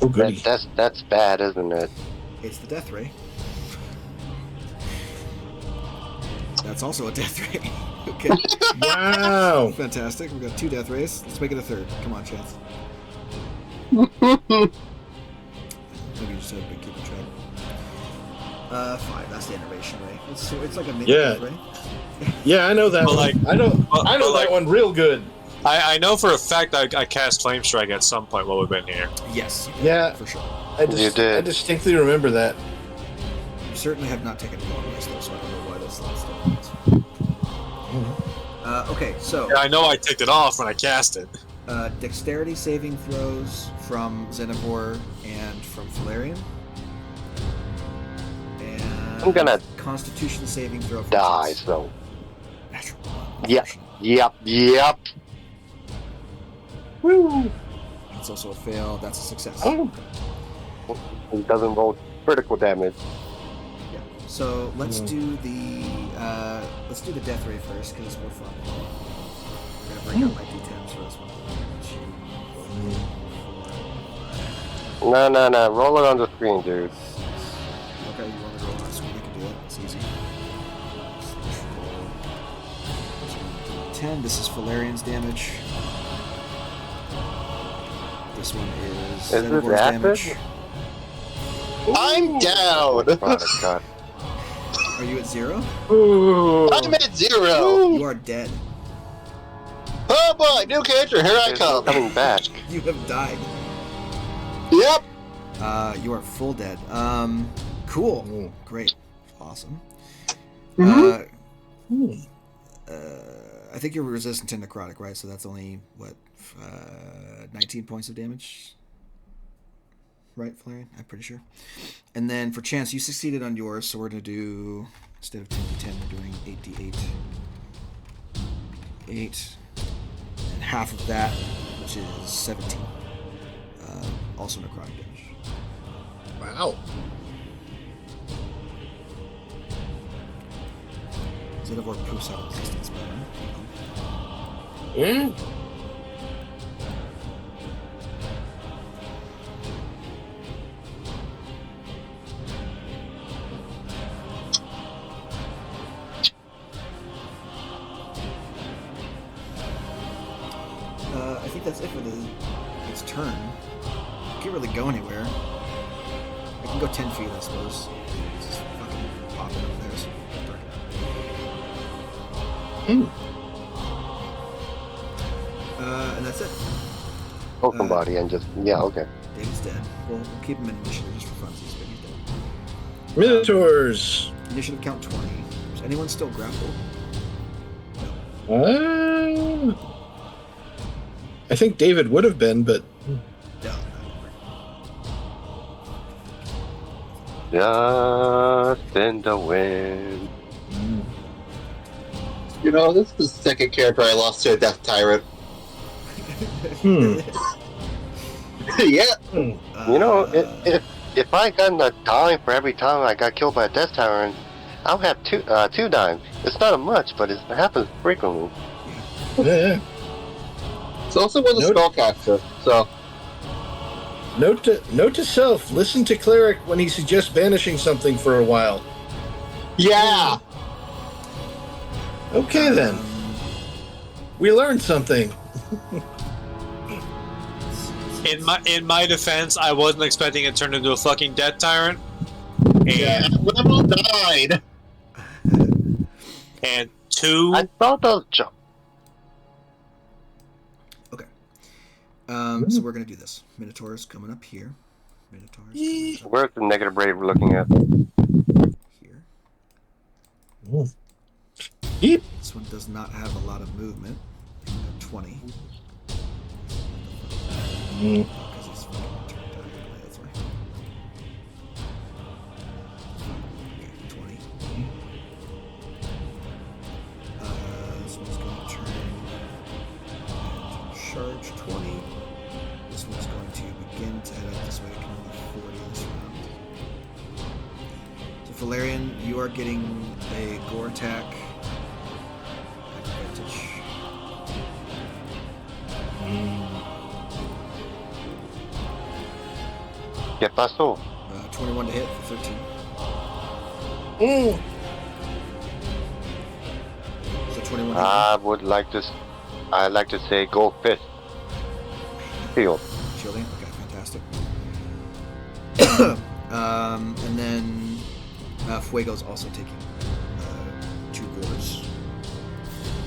Oh goody. That's bad, isn't it? It's the death ray. That's also a death ray. Okay. Wow. Fantastic. We've got 2 death rays. Let's make it a third. Come on, Chance. Maybe you just have been keeping track. 5. That's the innervation ray. It's like a mini Yeah. death ray. Yeah, I know that But, one. like- I know but, that like- one real good. I know for a fact I cast Flame Strike at some point while we've been here. Yes. Yeah. For sure. I did. distinctly remember that. You certainly have not taken a long rest, though, so I don't know why that's not still. Okay, so Yeah, I know I ticked it off when I cast it. dexterity saving throws from Xenavor and from Valerian. And I'm gonna Constitution saving throw from Die, Chance. so. Natural one. Yep. unfortunately. Yep. Woo! It's also a fail. That's a success. Oh. It doesn't roll critical damage. Yeah. So let's do the death ray first because it's more fun. I'm gonna bring out my d10s for this one. 2, 4, No. Roll it on the screen, dude. Okay, you want to roll on the screen? I can do it. It's easy. 10. This is Valerian's damage. This one is this Xenavor's acid? damage. I'm down. Oh, God. Are you at 0? Ooh. I'm at 0. You are dead. Oh boy, new character, here I It's not come. coming back. You have died. Yep. You are full dead. Cool. Ooh. Great. Awesome. Ooh. I think you're resistant to necrotic, right? So that's only, 19 points of damage? Right, Valerian? I'm pretty sure. And then for Chance, you succeeded on yours, so we're going to do, instead of 10d10, we're doing 8d8. 8. And half of that which is 17. Also necrotic damage. Wow. Xenovore poofs out of existence, but Yeah. I think that's it for its turn. Can't really go anywhere. I can go 10 feet, I suppose. It's just fucking popping over there. So and that's it. Open body and just okay. David's dead. We'll keep him in initiative just for funsies, but he's dead. Minotaurs. Initiative count 20. Is anyone still grappled? I think David would have been, but No. Just in the wind. You know, this is the second character I lost to a Death Tyrant. Yeah. You know, if I got a dime for every time I got killed by a Death Tyrant, I'll have two dimes. It's not much, but it happens frequently. yeah. It's also was a spellcaster, so. Note to self: listen to cleric when he suggests banishing something for a while. Yeah! Okay then, we learned something. In my defense, I wasn't expecting it to turn into a fucking death tyrant. Yeah, level 9! And 2. I thought those jump. Okay. So we're gonna do this. Minotaur's coming up here. Minotaur's coming up Where's the negative rate we're looking at? here. Yeep. This one does not have a lot of movement. 20. Because he's fucking turned out. That's why. Okay, 20. This one's going to turn and charge 20. This one's going to begin to head out this way. It can only 40 this round. So Valerian, you are getting a gore attack. Advantage. ¿Qué pasó? 21 to hit for 13. So 21 to I'd like to say go fist. Field. hit. Shielding. Okay, fantastic. And then Fuego's also taking 2 gores.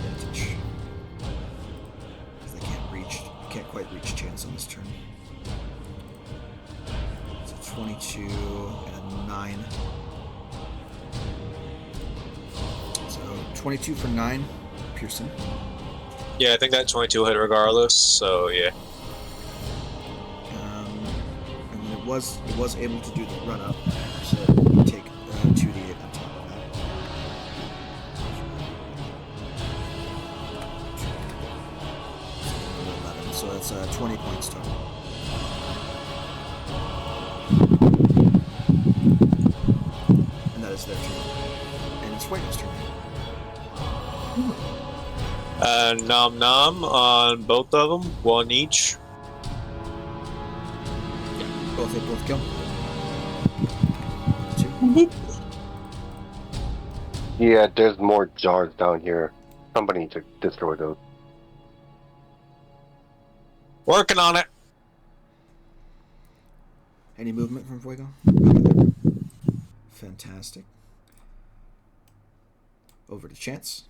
Advantage. Because they can't quite reach chance on this turn. So 22 and a 9. So 22 for 9, piercing. Yeah, I think that 22 hit regardless, so yeah. And then it was able to do the run up, so you take 2d8 on top of that. 11, so that's 20 points total. And that is their turn. And it's Fuego's turn. Nom nom on both of them, 1 each. Both hit, both kill. 2. Yeah, there's more jars down here. Somebody needs to destroy those. Working on it. Any movement from Fuego? Fantastic. Over to Chance.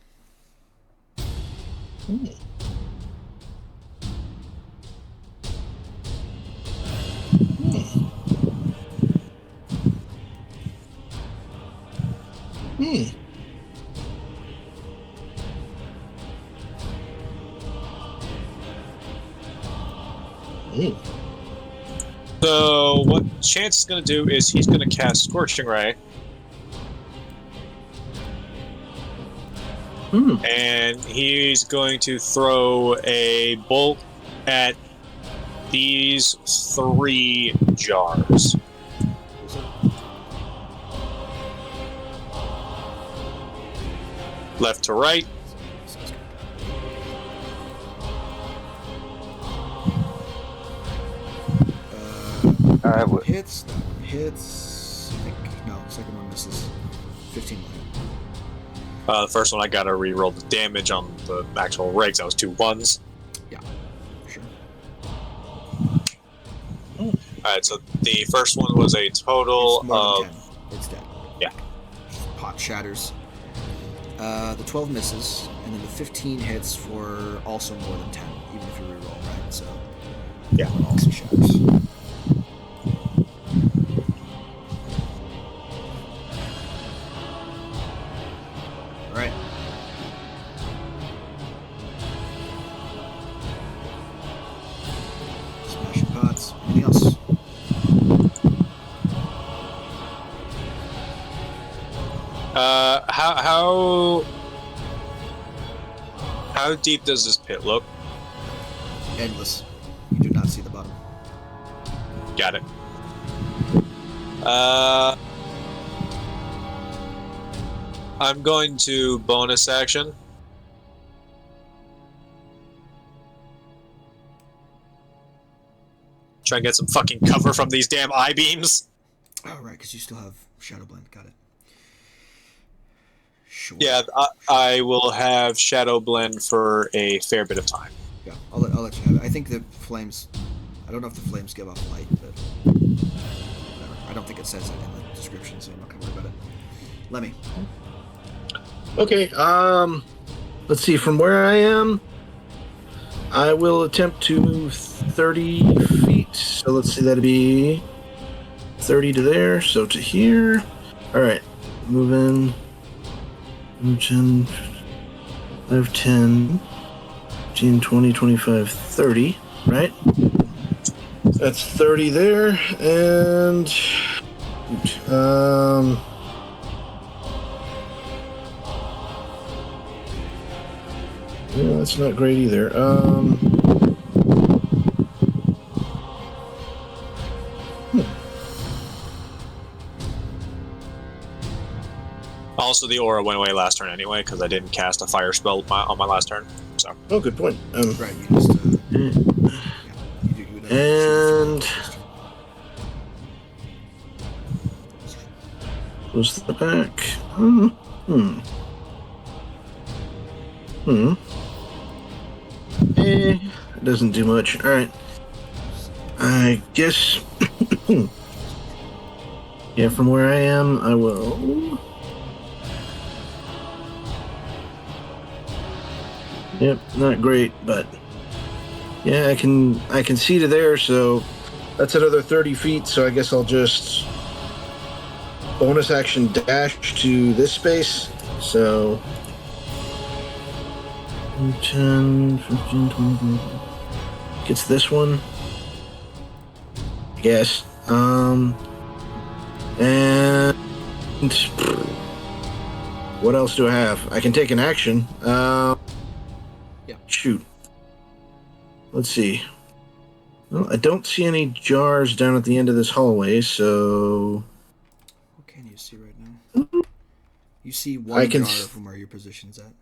So what Chance is going to do is he's going to cast Scorching Ray. And he's going to throw a bolt at these 3 jars. Left to right. Hits. That one hits. I think no. Second one misses. 15 million. The first one I gotta re-roll the damage on the actual rigs. That was 2 1s. Yeah, sure. Alright, so the first one was a total It's more of... than 10. It's dead. Yeah. Pot shatters. The 12 misses, and then the 15 hits for also more than 10, even if you reroll, right? So yeah, it also shatters. All right. Smashing pots. Anything else? How deep does this pit look? Endless. You do not see the bottom. Got it. I'm going to bonus action. Try and get some fucking cover from these damn I-beams. Oh, right, because you still have Shadow Blend. Got it. Sure. Yeah, I will have Shadow Blend for a fair bit of time. Yeah, I'll let you have it. I think the flames... I don't know if the flames give off light, but... whatever. I don't think it says it in the description, so I'm not going to worry about it. Lemmy. Okay, let's see, from where I am, I will attempt to move 30 feet, so let's see, that'd be 30 to there, so to here. Alright, moving, 10, 5, 10, 15, 20, 25, 30, right? That's 30 there, and, yeah, that's not great either. Also, the aura went away last turn anyway, because I didn't cast a fire spell on my last turn. So. Oh, good point. Right, you just... And... was the back? It doesn't do much. Alright. I guess... yeah, from where I am, I will... Yep, not great, but... yeah, I can see to there, so... that's another 30 feet, so I guess I'll just... bonus action dash to this space, so... 10, 15, 20, gets this one. I guess. And... what else do I have? I can take an action. Yeah. Shoot. Let's see. Well, I don't see any jars down at the end of this hallway, so... what can you see right now? You see one jar from where your position's at.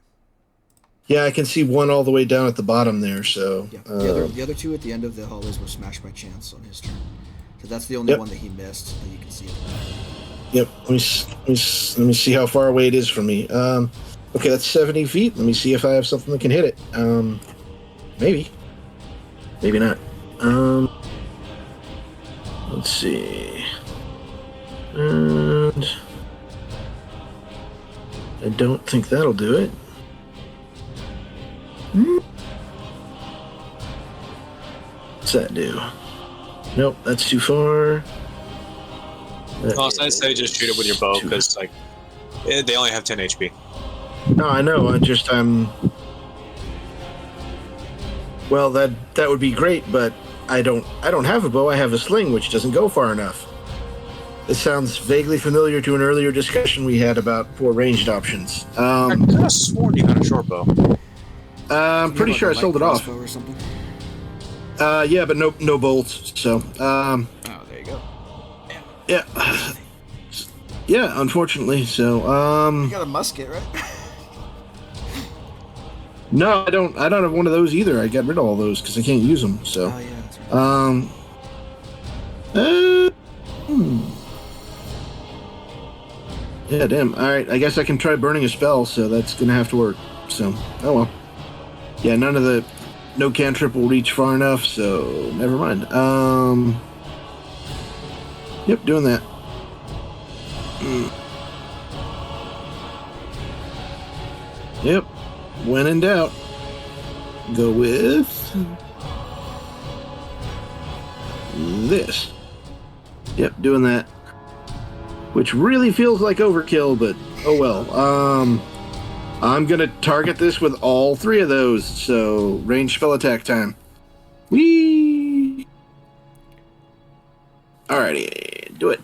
Yeah, I can see one all the way down at the bottom there, so... yeah, the other two at the end of the hallways were smashed by chance on his turn. So that's the only one that he missed, that you can see it. Yep, let me see how far away it is from me. Okay, that's 70 feet. Let me see if I have something that can hit it. Maybe. Maybe not. Let's see. And... I don't think that'll do it. What's that do? Nope, that's too far. I'd say just shoot it with your bow, because like they only have 10 HP. No, I know. I'm. Well, that would be great, but I don't have a bow. I have a sling, which doesn't go far enough. This sounds vaguely familiar to an earlier discussion we had about 4 ranged options. I could have sworn you had a short bow. I'm pretty sure I sold it off. Or something? Yeah, but no bolts. So, Oh, there you go. yeah, yeah. Unfortunately, so You got a musket, right? no, I don't have one of those either. I got rid of all those because I can't use them. So, Oh yeah, that's right. Yeah, damn. All right, I guess I can try burning a spell. So that's gonna have to work. So, oh well. Yeah, no cantrip will reach far enough. So never mind. Yep, doing that. Yep. When in doubt, go with this. Yep, doing that. Which really feels like overkill, but oh well. I'm gonna target this with all three of those, so range spell attack time. Whee! Alrighty, do it.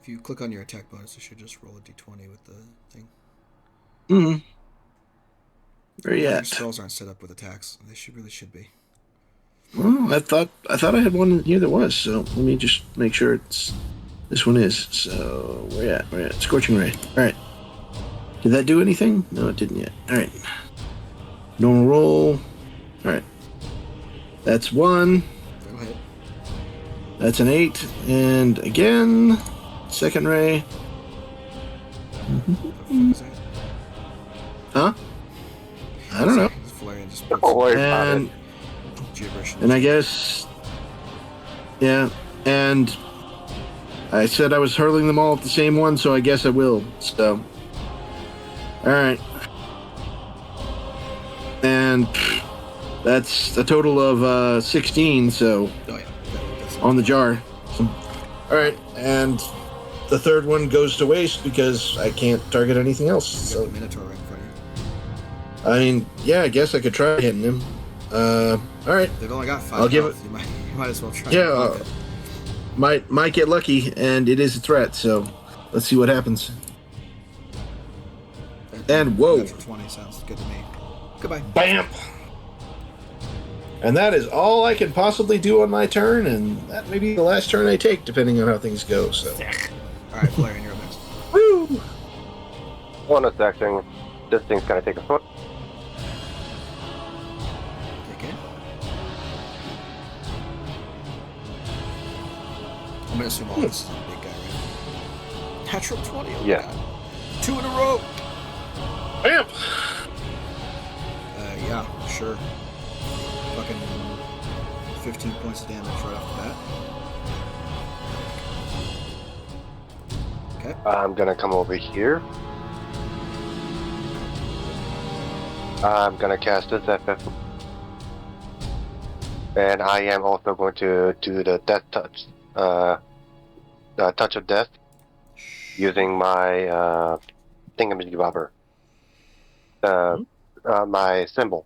If you click on your attack bonus, you should just roll a d20 with the thing. Mm-hmm. Where you Your at? spells aren't set up with attacks. They really should be. Well, I thought I had one here that was, so let me just make sure this one is. So where you at? Scorching Ray. Alright. Did that do anything? No, it didn't yet. Alright. Normal roll. Alright. That's 1. That'll hit. That's an 8. And again, second ray. Huh? I don't know. Valerian just Don't worry about And it. gibberish. and I guess, yeah. And I said I was hurling them all at the same one, so I guess I will. So, all right. And that's a total of 16. So Oh yeah. That's on the jar. So, all right, and the third one goes to waste because I can't target anything else. You got So the Minotaur right in front of you. I mean, yeah, I guess I could try hitting him. All right. They've only got 5 I'll give health. You might as well try. Yeah, and block it. might get lucky, and it is a threat. So let's see what happens. And whoa. Natural 20 sounds good to me. Goodbye. Bam! And that is all I can possibly do on my turn, and that may be the last turn I take, depending on how things go. So, All right, Valerian, you're up next. woo! Bonus action. This thing's gonna take a foot. Okay. I'm gonna assume all this is a big guy, right? Natural 20. Oh my Yeah. God. 2 in a row. Bam! Yeah, sure. Fucking 15 points of damage right off the bat. Okay. I'm gonna come over here. I'm gonna cast this FF. And I am also going to do the death touch. Touch of death. Using my thingamajigabobber. My symbol.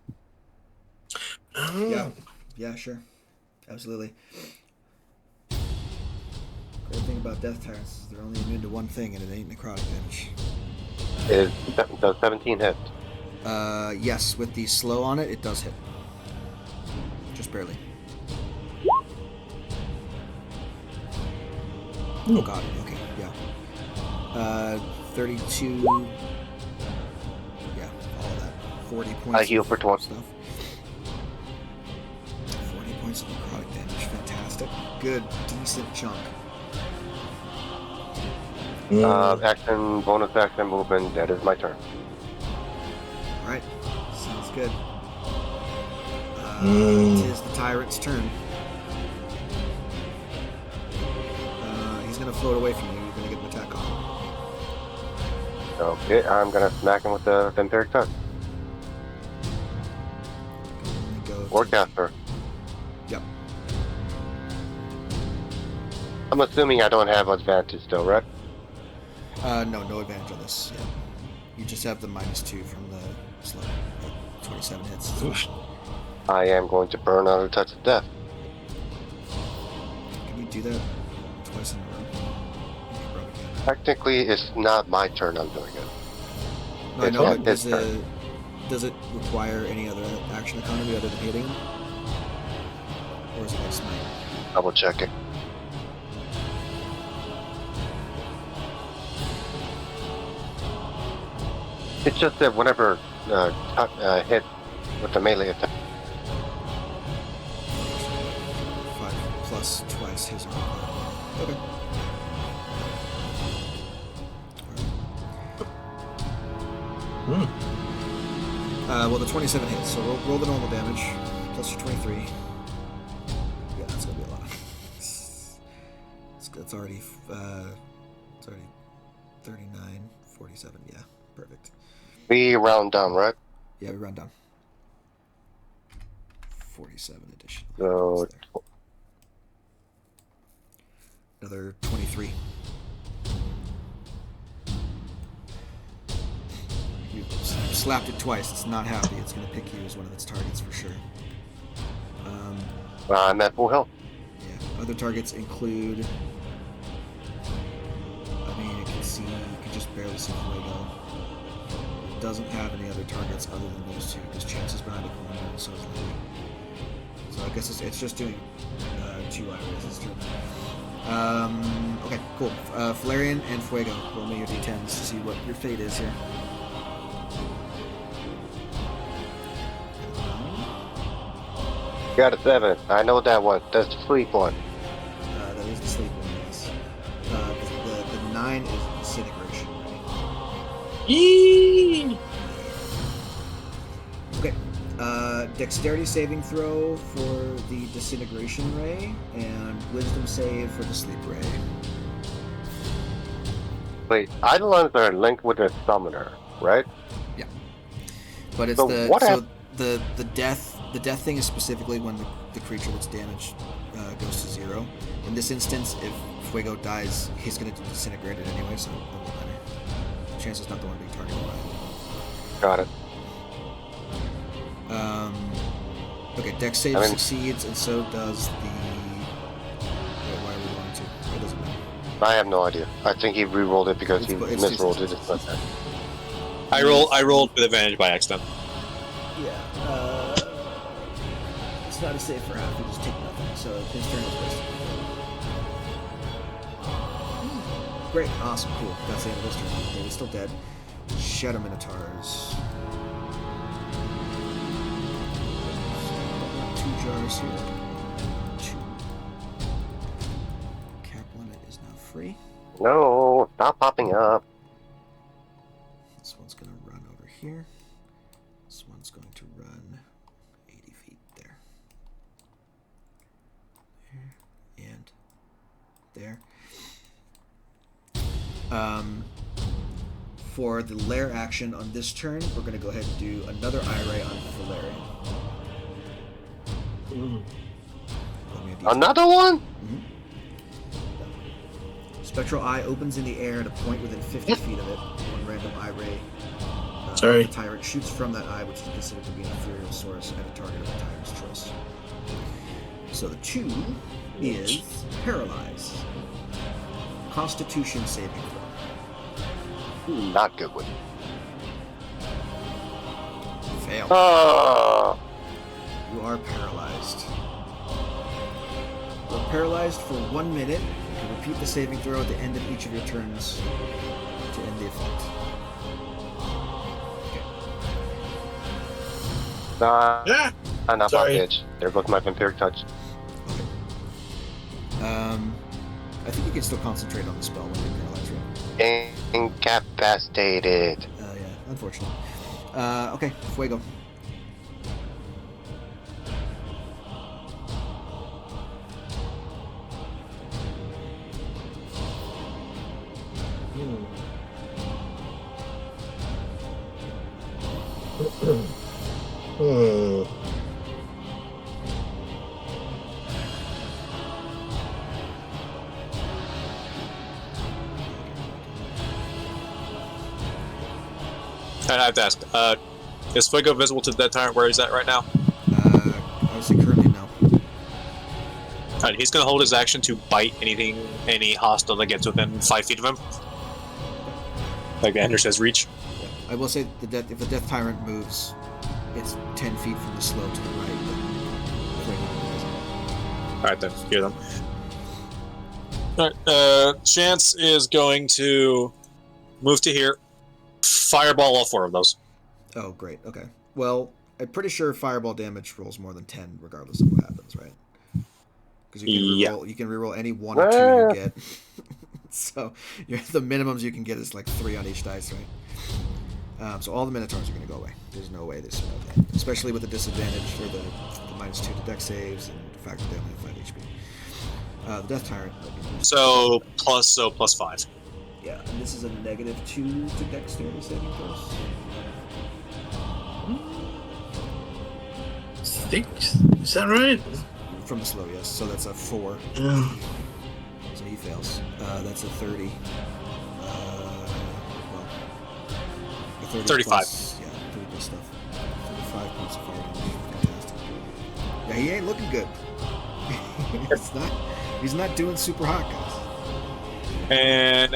Yeah, sure. Absolutely. Great thing about Death Tyrants is they're only immune to one thing, and it ain't necrotic damage. Does 17 hit? Yes, with the slow on it, it does hit. Just barely. Oh god, okay, yeah. 32... Yeah, all of that. 40 points I heal of for 20. stuff. 40 points of necrotic damage, fantastic. Good, decent chunk. Action, bonus action, movement. That is my turn. Alright, sounds good. It is the Tyrant's turn. He's gonna float away from you. You're gonna get an attack on him. Okay, I'm gonna smack him with the vampiric touch. Go Or to- caster. Yep. I'm assuming I don't have advantage still, right? No advantage on this. Yeah. You just have the -2 from the slow. 27 hits. I am going to burn another touch of death. Can you do that twice in a row? You probably can. Technically, it's not my turn I'm doing it. No, I It's know, not but his turn. does it require any other action economy other than hitting him? Or is it like smite? Double checking. It's just that whenever hit with the melee attack. 5 plus twice his or her. Okay. Well, the 27 hits, so roll the normal damage, plus your 23. Yeah, that's gonna be a lot. It's already 39, 47, yeah, perfect. We round down, right? Yeah, we round down. 47 additional. So, Another 23. You slapped it twice. It's not happy. It's going to pick you as one of its targets for sure. I'm at full health. Yeah. Other targets include. I mean, you can just barely see Fuego. It doesn't have any other targets other than those two, because Chance is behind a corner, and so is Lily. So I guess it's just doing 2 items this turn. Okay, cool. Valerian and Fuego. Roll me your d10s to see what your fate is here. Got a 7. I know that one. That's the sleep one. That is the sleep one, yes. The 9 is disintegration, right? Yee! Okay. Dexterity saving throw for the disintegration ray, and wisdom save for the sleep ray. Wait, Eidolons are linked with a summoner, right? Yeah. But it's So what the death thing is specifically when the creature that's damaged goes to 0. In this instance, if Fuego dies, he's going to disintegrate it anyway, so it won't matter. Chance is not the one being targeted by it. Got it. Okay, Dex save succeeds, and so does the. Wait, why are we going to? It doesn't matter. I have no idea. I think he re-rolled it because he misrolled it. It's not that. I rolled with advantage by accident. Yeah. It's not a save for half. We just take nothing. So his turn is wasted. Great. Awesome. Cool. That's the end of his turn. Okay, he's still dead. Shadow Minotaurs. 2 jars here. 2. Cap limit is now free. No, stop popping up. This one's going to run over here. This one's going to run 80 feet there. There. For the lair action on this turn, we're going to go ahead and do another eye ray on Valerian. Another one? Mm-hmm. Spectral eye opens in the air at a point within 50 feet of it. One random eye ray. Sorry. The tyrant shoots from that eye, which is considered to be an inferior source, at a target of the tyrant's choice. So the 2 is paralyzed. Constitution saving throw. Not good one. Fail. Oh. You are paralyzed. You're paralyzed for 1 minute. You can repeat the saving throw at the end of each of your turns to end the effect. Yeah. Not my Sorry. bitch. There goes my vampiric touch. I think you can still concentrate on the spell when you're paralyzed, right? Incapacitated. Yeah, unfortunate. Okay, Fuego. I have to ask, is Fuego visible to the dead tyrant where he's at right now? I would say currently no. Alright, he's gonna hold his action to bite any hostile that gets within 5 feet of him. Like Ender says, reach. I will say if the death tyrant moves, it's 10 feet from the slope to the right. But Fuego doesn't. Alright, then. Hear them. Alright, Chance is going to move to here. Fireball all 4 of those. Oh, great. Okay. Well, I'm pretty sure fireball damage rolls more than 10 regardless of what happens, right? Because you can reroll any 1 or 2 you get. So the minimums you can get is like 3 on each dice, right? So all the Minotaurs are going to go away. There's no way they survive that. Especially with the disadvantage for the -2 to dex saves and the fact that they only have 5 HP. The Death Tyrant. So plus 5. Yeah, and this is a -2 to dexterity saving throws. Is that right? From the slow, yes. So that's a 4. Yeah. So he fails. That's a 30. A 30 35. Plus, yeah, 30 plus stuff. 35 points of fire damage. Fantastic. Yeah, he ain't looking good. He's not doing super hot, guys. And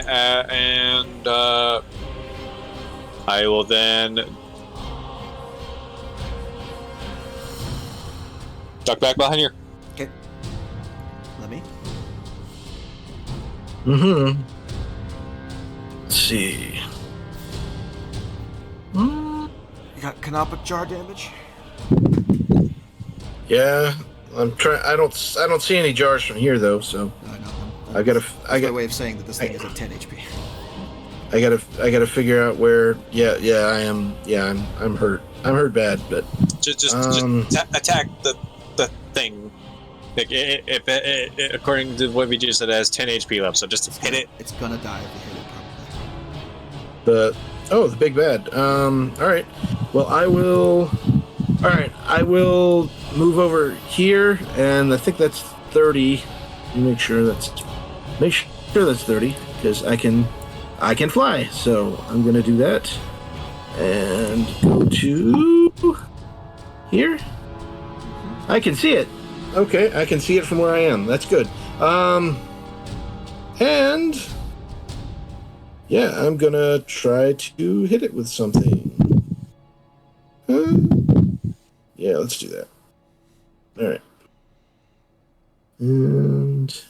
I will then duck back behind here. Okay. Let me. Mm-hmm. Let's see. You got canopic jar damage? Yeah, I'm trying. I don't see any jars from here though. So I know. I got a way of saying that this thing is at 10 HP. I gotta figure out where. Yeah, I am. Yeah, I'm hurt. I'm hurt bad, but Just attack the thing. Like, if according to what we just said, it has 10 HP left. So just hit it. It's gonna die if you hit it, probably. the big bad. All right. Well, I will. All right, I will move over here, and I think that's 30. Make sure that's 30 because I can fly. So I'm gonna do that and go to here. I can see it. Okay, I can see it from where I am. That's good. And yeah, I'm gonna try to hit it with something. Yeah, let's do that. All right. And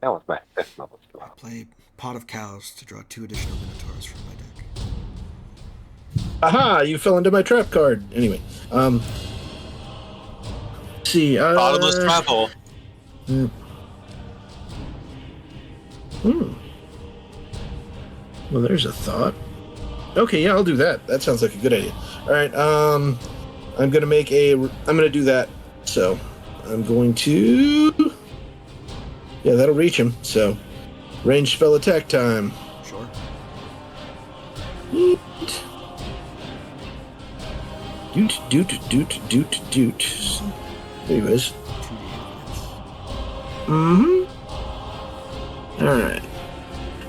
That was my 5th level I spell. play Pot of Cows to draw 2 additional Minotaurs from my deck. aha! You fell into my trap card. Anyway, let's see. Bottomless trap hole. Well, there's a thought. Okay, yeah, I'll do that. That sounds like a good idea. All right, I'm gonna do that. So, I'm going to. Yeah, that'll reach him. So, range spell attack time. Sure. Doot. There he is. 2d8 Alright.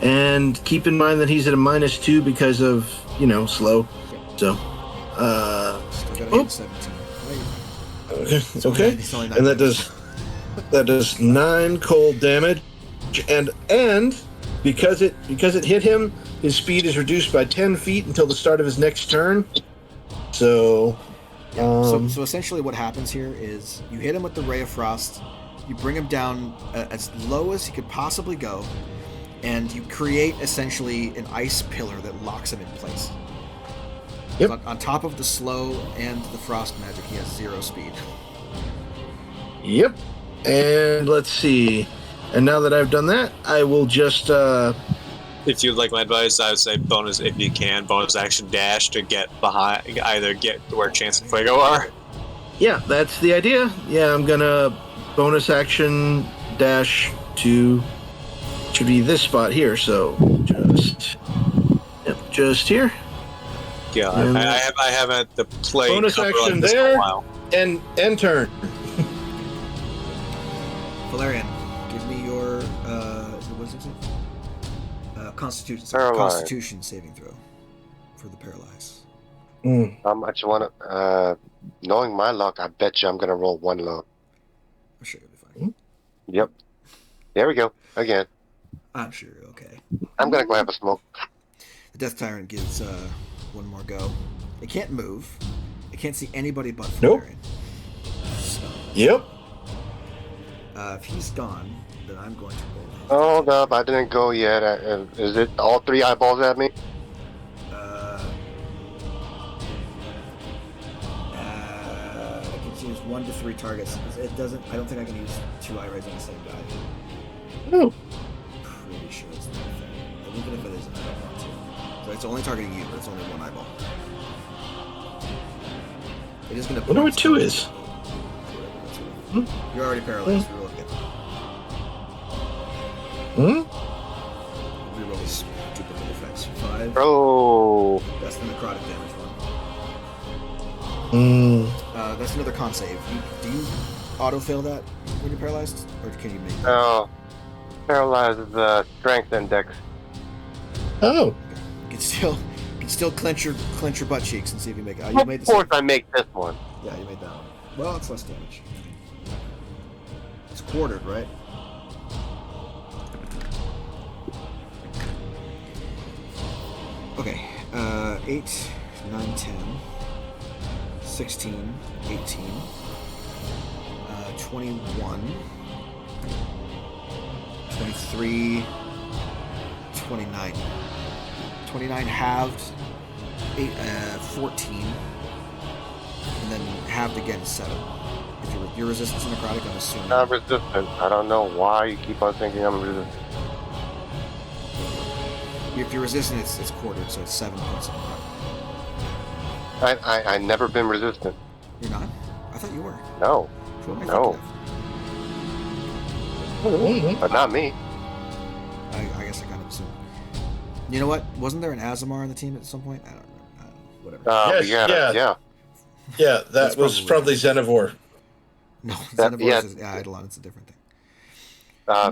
And keep in mind that he's at a -2 because of, slow. So, Still got a 17. okay. It's only 9 And that damage. does 9 cold damage. And because it hit him, his speed is reduced by 10 feet until the start of his next turn. So, So essentially what happens here is you hit him with the Ray of Frost, you bring him down as low as he could possibly go, and you create essentially an ice pillar that locks him in place. Yep. On top of the slow and the frost magic, he has 0 speed. Yep. And let's see. And now that I've done that, I will just If you'd like my advice, I would say bonus if you can, bonus action dash to get behind, either get where Chance and Fuego are. yeah, that's the idea. Yeah, I'm gonna bonus action dash to should be this spot here. So just here. Yeah, And I haven't the play bonus cover action like this in there. a while. and turn. Valerian, give me your what is it? Paralyzed. Constitution saving throw for the paralyzed. How much you want to? Knowing my luck, I bet you I'm gonna roll 1 low. I'm sure you'll be fine. Yep. There we go. Again. I'm sure you're okay. I'm gonna go have a smoke. The Death Tyrant gives one more go. It can't move. It can't see anybody but Nope. Valerian. So, Yep. If he's gone, then I'm going to roll. Hold up, I didn't go yet. Is it all 3 eyeballs at me? I can use 1 to 3 targets. It doesn't. I don't think I can use 2 eye rays on the same guy. No. Pretty sure it's not a thing. And even if it isn't, I don't want to. So it's only targeting you, but it's only 1 eyeball. It is going to. Wonder what 2 is. You're already paralyzed. Reroll again. Reroll these stupid little effects. 5. Oh. That's the necrotic damage one. That's another con save. Do you auto fail that when you're paralyzed, or can you make that? No. Paralyzes strength index. Oh. You can still clench your butt cheeks and see if you make it. You made Of the course, save. I make this one. Yeah, you made that one. Well, it's less damage. It's quartered, right? Okay. 8, 9, 10, 16, 18, 21, 23, 29. 29 halved, 14, and then halved again 7. If your resistance to necrotic, I'm assuming. Not resistant. I don't know why you keep on thinking I'm resistant. If you're resistant, it's quartered, so it's 7 points of necrotic. I never been resistant. You're not? I thought you were. No. Who am I No. thinking of? But not me. I guess I kind of assumed. You know what? Wasn't there an Azamar on the team at some point? I don't know. Whatever. Yes, Yeah. Yeah, that That's was probably Xenivore. No, That- Xenivore yeah. is Eidolon. It's a different thing.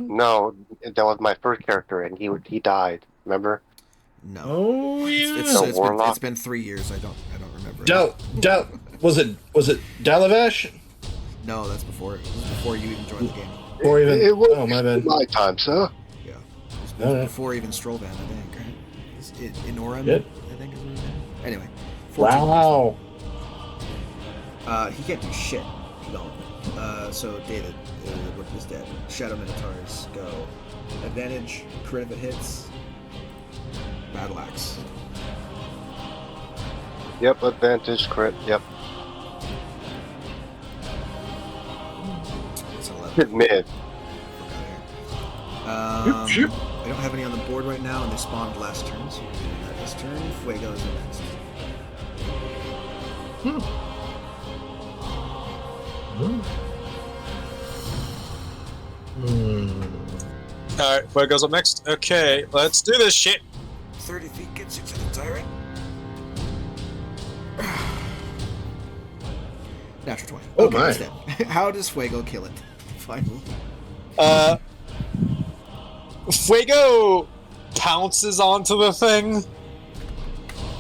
No, that was my first character, and he died. Remember? No. Oh yeah. It's been 3 years. I don't remember. Was it Dalavash? No, that's before. It was before you even joined the game. Or even? It was Oh my bad. my time, sir. Yeah. It was All right. before even Strollvan, I think. Right? Is it Inoram? Yep. I think is what his name. Anyway. 14 Wow. He can't do shit. No. So David is dead. Shadow Minotaurs go. Advantage, crit if it hits. Battle axe. Yep, advantage crit. Yep. It's 11. Hit mid. I don't have any on the board right now, and they spawned last turn, so we're doing that this turn. Fuego is next. Alright, what goes up next? Okay, let's do this shit. 30 feet gets you to the tyrant. Natural 20. Oh Okay, my. it's dead. How does Fuego kill it? Finally. Fuego pounces onto the thing,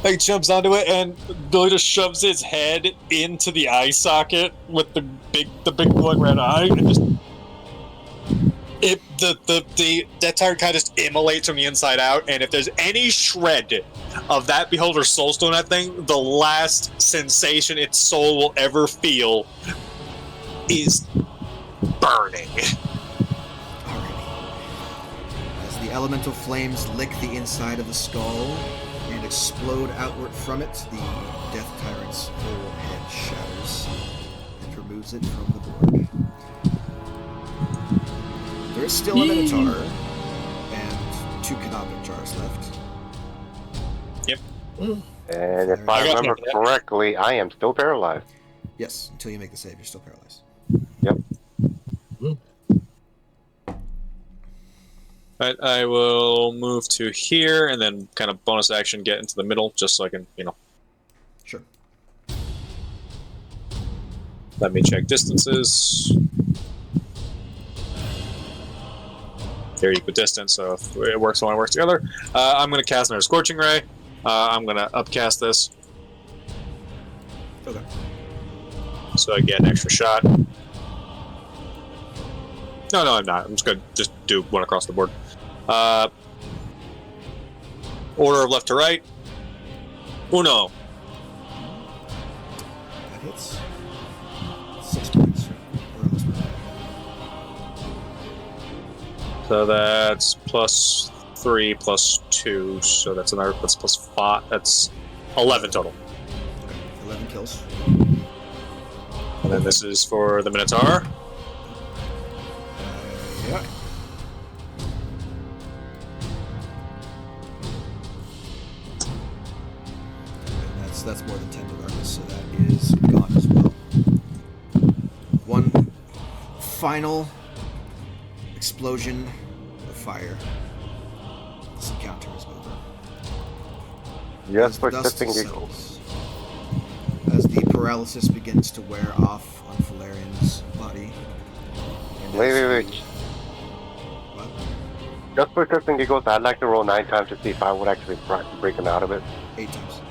like jumps onto it, and Billy just shoves his head into the eye socket with the big glowing red eye, and just that tyrant kind of just immolates from the inside out. And if there's any shred of that beholder's soulstone, that thing, the last sensation its soul will ever feel is burning. As the elemental flames lick the inside of the skull and explode outward from it, the Death Tyrant's whole head shatters and removes it from the board. There is still a Minotaur and 2 Canopic jars left. Yep. And if I remember correctly, I am still paralyzed. Yes, until you make the save, you're still paralyzed. Yep. Right, I will move to here and then kind of bonus action get into the middle just so I can, Sure. let me check distances. They're equal distance, so if it works when it works together. I'm going to cast another Scorching Ray. I'm going to upcast this Okay. so I get an extra shot. No, I'm not. I'm just going to just do one across the board. Order of left to right. Uno. That hits. 6 points. Or So that's +3 +2. So that's +5. That's 11 total. Okay, 11 kills. And then this is for the Minotaur. Yeah. And that's more than 10 regardless, so that is gone as well. One final explosion of fire. This encounter is over. Yes, As for the dust shifting settles, giggles. as the paralysis begins to wear off on Valerian's body. and Wait. as he- What? Just for shifting giggles, I'd like to roll 9 times to see if I would actually break him out of it. 8 times.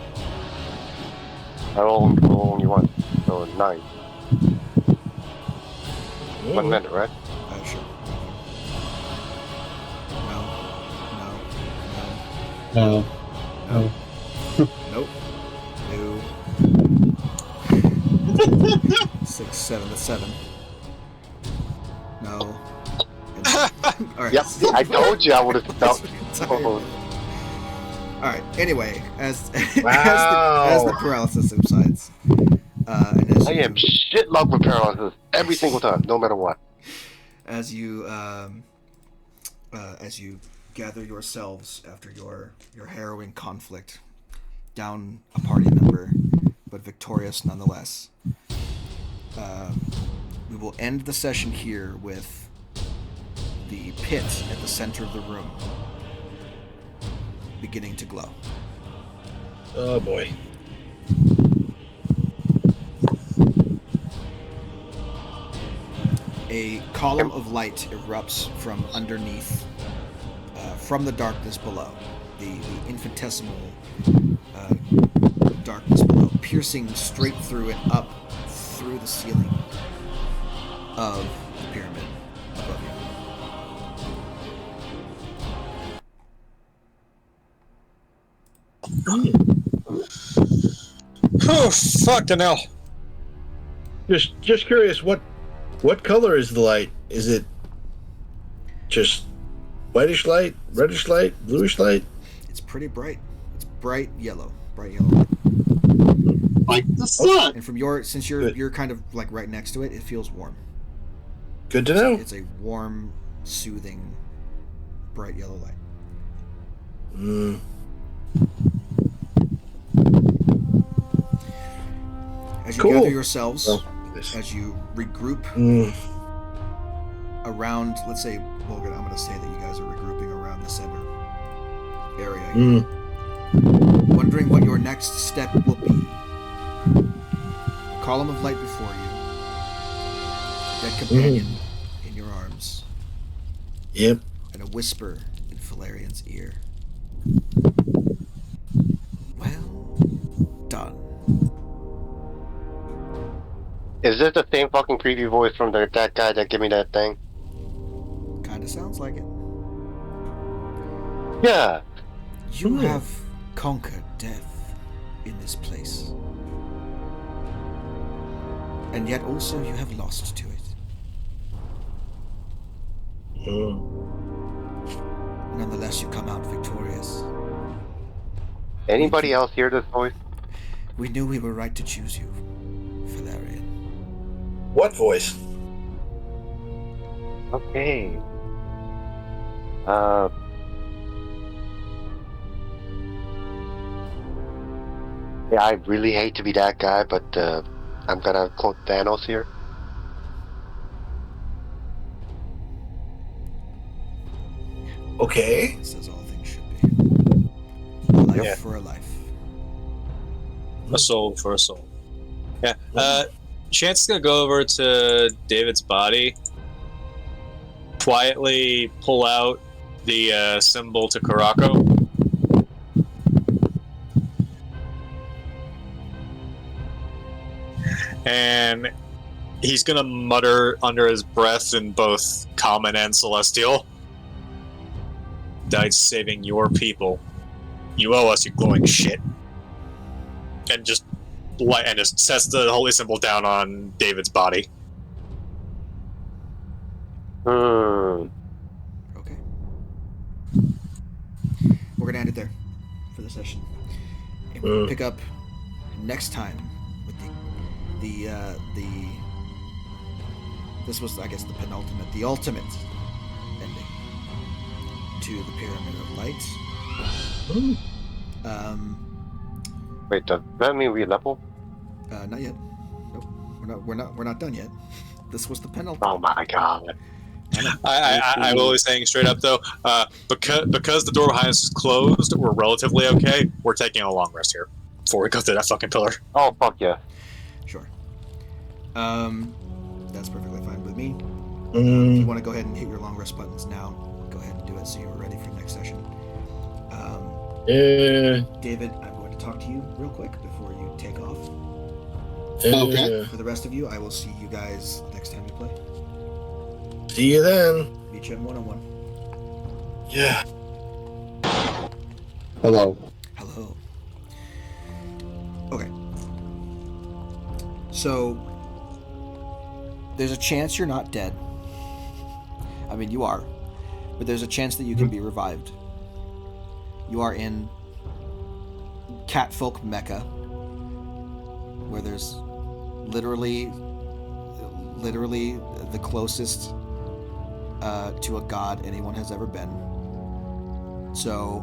I roll only once, so 9. 1 minute, right? Sure. No. No. No. Nope. No. 6, 7. That's 7. No. All right. Yep, I told you I would have felt. All right. Anyway, as Wow. as the paralysis subsides, and as I am shit luck with paralysis every single time, no matter what. as you gather yourselves after your harrowing conflict, down a party member, but victorious nonetheless. We will end the session here with the pit at the center of the room beginning to glow. Oh boy. A column of light erupts from underneath, from the darkness below, the infinitesimal darkness below, piercing straight through and up through the ceiling of the pyramid above you. Oh, fucking hell. Just curious, what color is the light? Is it just whitish light, reddish light, bluish light? It's pretty bright. It's bright yellow light. Like the sun. And from since you're kind of like right next to it, it feels warm. Good to know. It's a warm, soothing, bright yellow light. Mm. As you Cool. gather yourselves, Well, as you regroup around, let's say, well, I'm going to say that you guys are regrouping around the center area here. Wondering what your next step will be. A column of light before you. A dead companion in your arms. Yep. And a whisper in Valerian's ear. Well done. Is this the same fucking creepy voice from that guy that gave me that thing? Kinda sounds like it. Yeah. You have conquered death in this place. And yet also you have lost to it. Nonetheless, you come out victorious. Anybody else hear this voice? We knew we were right to choose you, Valerian. What voice? Okay. Yeah, I really hate to be that guy, but I'm gonna quote Thanos here. Okay. This is all things should be. A life for a life. A soul for a soul. Yeah. Chance is gonna go over to David's body, quietly pull out the symbol to Qaraako. And he's gonna mutter under his breath in both common and celestial. Died saving your people. You owe us, you glowing shit. And just sets the holy symbol down on David's body. Hmm. Okay. the session. And we'll pick up next time with the this was, I guess, the ultimate ending to the Pyramid of Light. Wait, does that mean we level? Not yet. Nope. We're not done yet. This was the penultimate. Oh my god. I will be saying straight up though, because the door behind us is closed, we're relatively okay. We're taking a long rest here before we go through that fucking pillar. Oh fuck yeah. Sure. That's perfectly fine with me. If you want to go ahead and hit your long rest buttons now, go ahead and do it so you're ready for next session. David, I'm going to talk to you real quick before you take off. Okay. For the rest of you, I will see you guys next time you play. See you then. Meet you in 1-on-1. Yeah. Hello. Hello. Okay. So, there's a chance you're not dead. I mean, you are. But there's a chance that you can be revived. You are in Catfolk Mecca, where there's literally the closest to a god anyone has ever been. So,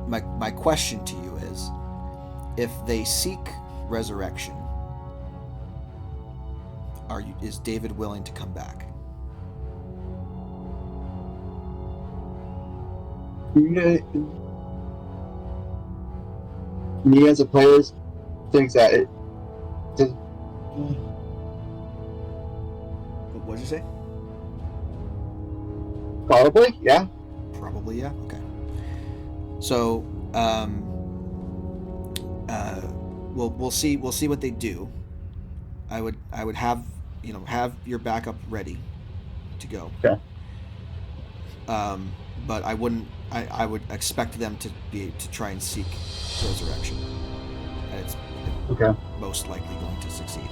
my question to you is, if they seek resurrection, is David willing to come back? Me as a player thinks that it. What did you say? Probably, yeah. Probably, yeah. Okay. So, we'll see what they do. I would have your backup ready to go. Okay. But I wouldn't. I would expect them to try and seek resurrection, and it's Okay. most likely going to succeed.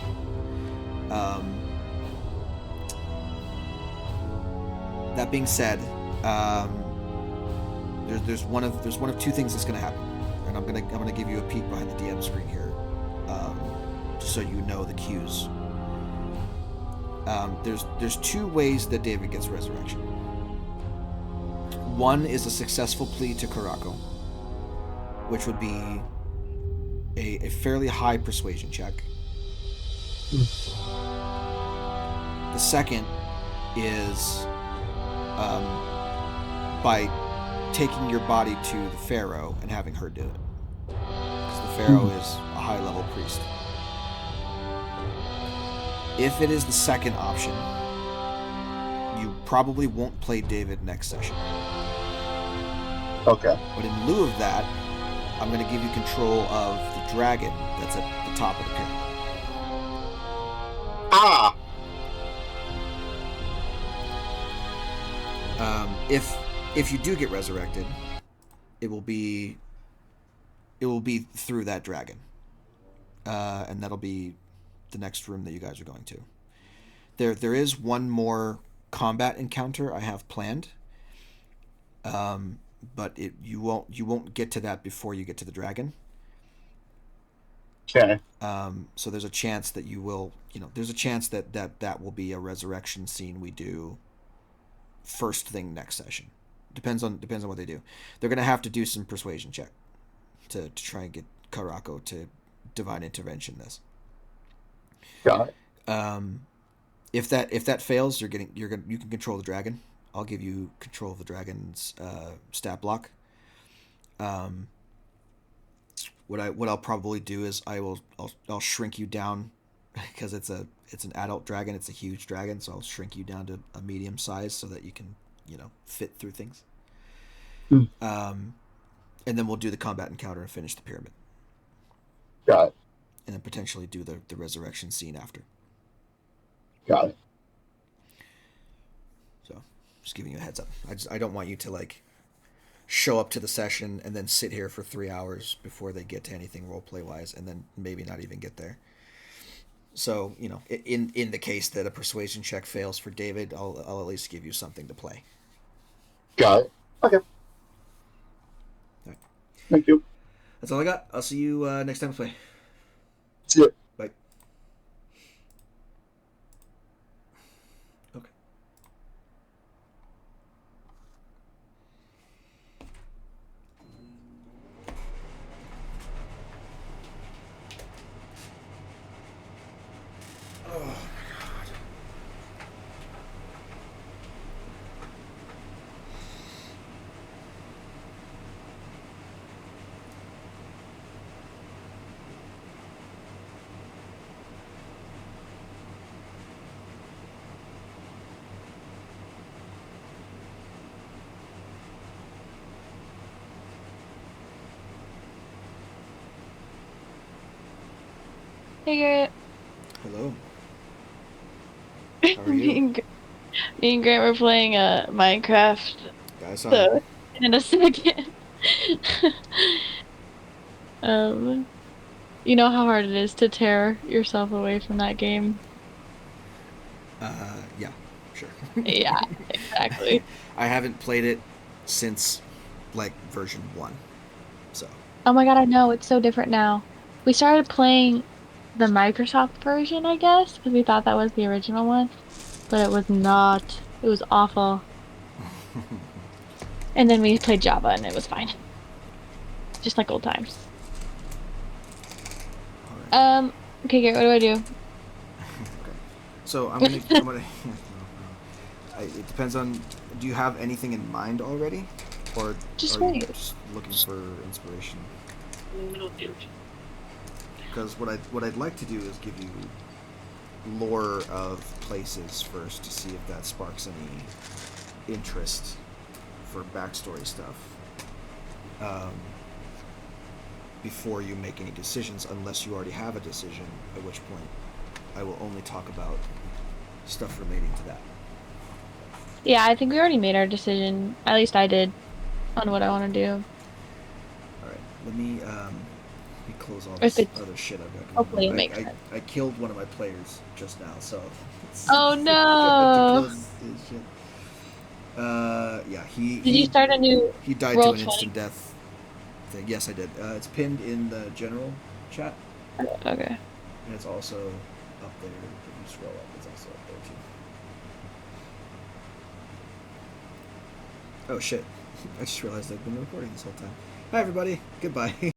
That being said, there's one of two things that's going to happen, and I'm gonna give you a peek behind the DM screen here, just so you know the cues. There's two ways that David gets resurrection. One is a successful plea to Qaraako, which would be a fairly high persuasion check. The second is by taking your body to the Pharaoh and having her do it. Because the Pharaoh is a high-level priest. If it is the second option, you probably won't play David next session. Okay. But in lieu of that, I'm going to give you control of the dragon that's at the top of the pyramid. Ah! If you do get resurrected, it will be through that dragon, and that'll be the next room that you guys are going to. There is one more combat encounter I have planned, but you won't get to that before you get to the dragon. Okay. So there's a chance that you will, there's a chance that will be a resurrection scene we do first thing next session. Depends on what they do. They're gonna have to do some persuasion check to try and get Qaraako to divine intervention this. Got it. If that fails, you can control the dragon. I'll give you control of the dragon's stat block. What I'll probably do is I'll shrink you down, because it's an adult dragon. It's a huge dragon, so I'll shrink you down to a medium size so that you can fit through things. And then we'll do the combat encounter and finish the pyramid. Got it. And then potentially do the resurrection scene after. Got it. So, just giving you a heads up. I don't want you to show up to the session and then sit here for 3 hours before they get to anything roleplay wise, and then maybe not even get there. So, in the case that a persuasion check fails for David, I'll at least give you something to play. Got it. Okay. Thank you. That's all I got. I'll see you next time we play. See ya. Bye. Okay. Oh my god. Hey Garrett. Hello. How are Me you? and, me and Grant were playing Minecraft. Yeah, I saw that. So in a second. Um, you know how hard it is to tear yourself away from that game? Yeah, sure. Yeah, exactly. I haven't played it since like version 1. So, Oh my God, I know, it's so different now. We started playing the Microsoft version, I guess, because we thought that was the original one, but it was not. It was awful. And then we played Java and it was fine. Just like old times. all right. Okay, Garrett, what do I do? Okay. So, I'm gonna it depends on, do you have anything in mind already, or Just are you wait. just looking for inspiration? Because what I'd like to do is give you lore of places first to see if that sparks any interest for backstory stuff. Before you make any decisions, unless you already have a decision, at which point I will only talk about stuff relating to that. Yeah, I think we already made our decision. At least I did on what I want to do. All right, let me close all If this it's other shit I've got hopefully going it on. makes sense. I killed one of my players just now, so Oh I have to no! close this shit. Yeah, Did you start a new he died to Roll an 20? instant death thing. Yes, I did. It's pinned in the general chat, Okay. and it's also up there. If you scroll up, it's also up there too. Oh shit! I just realized I've been recording this whole time. Hi everybody. Goodbye.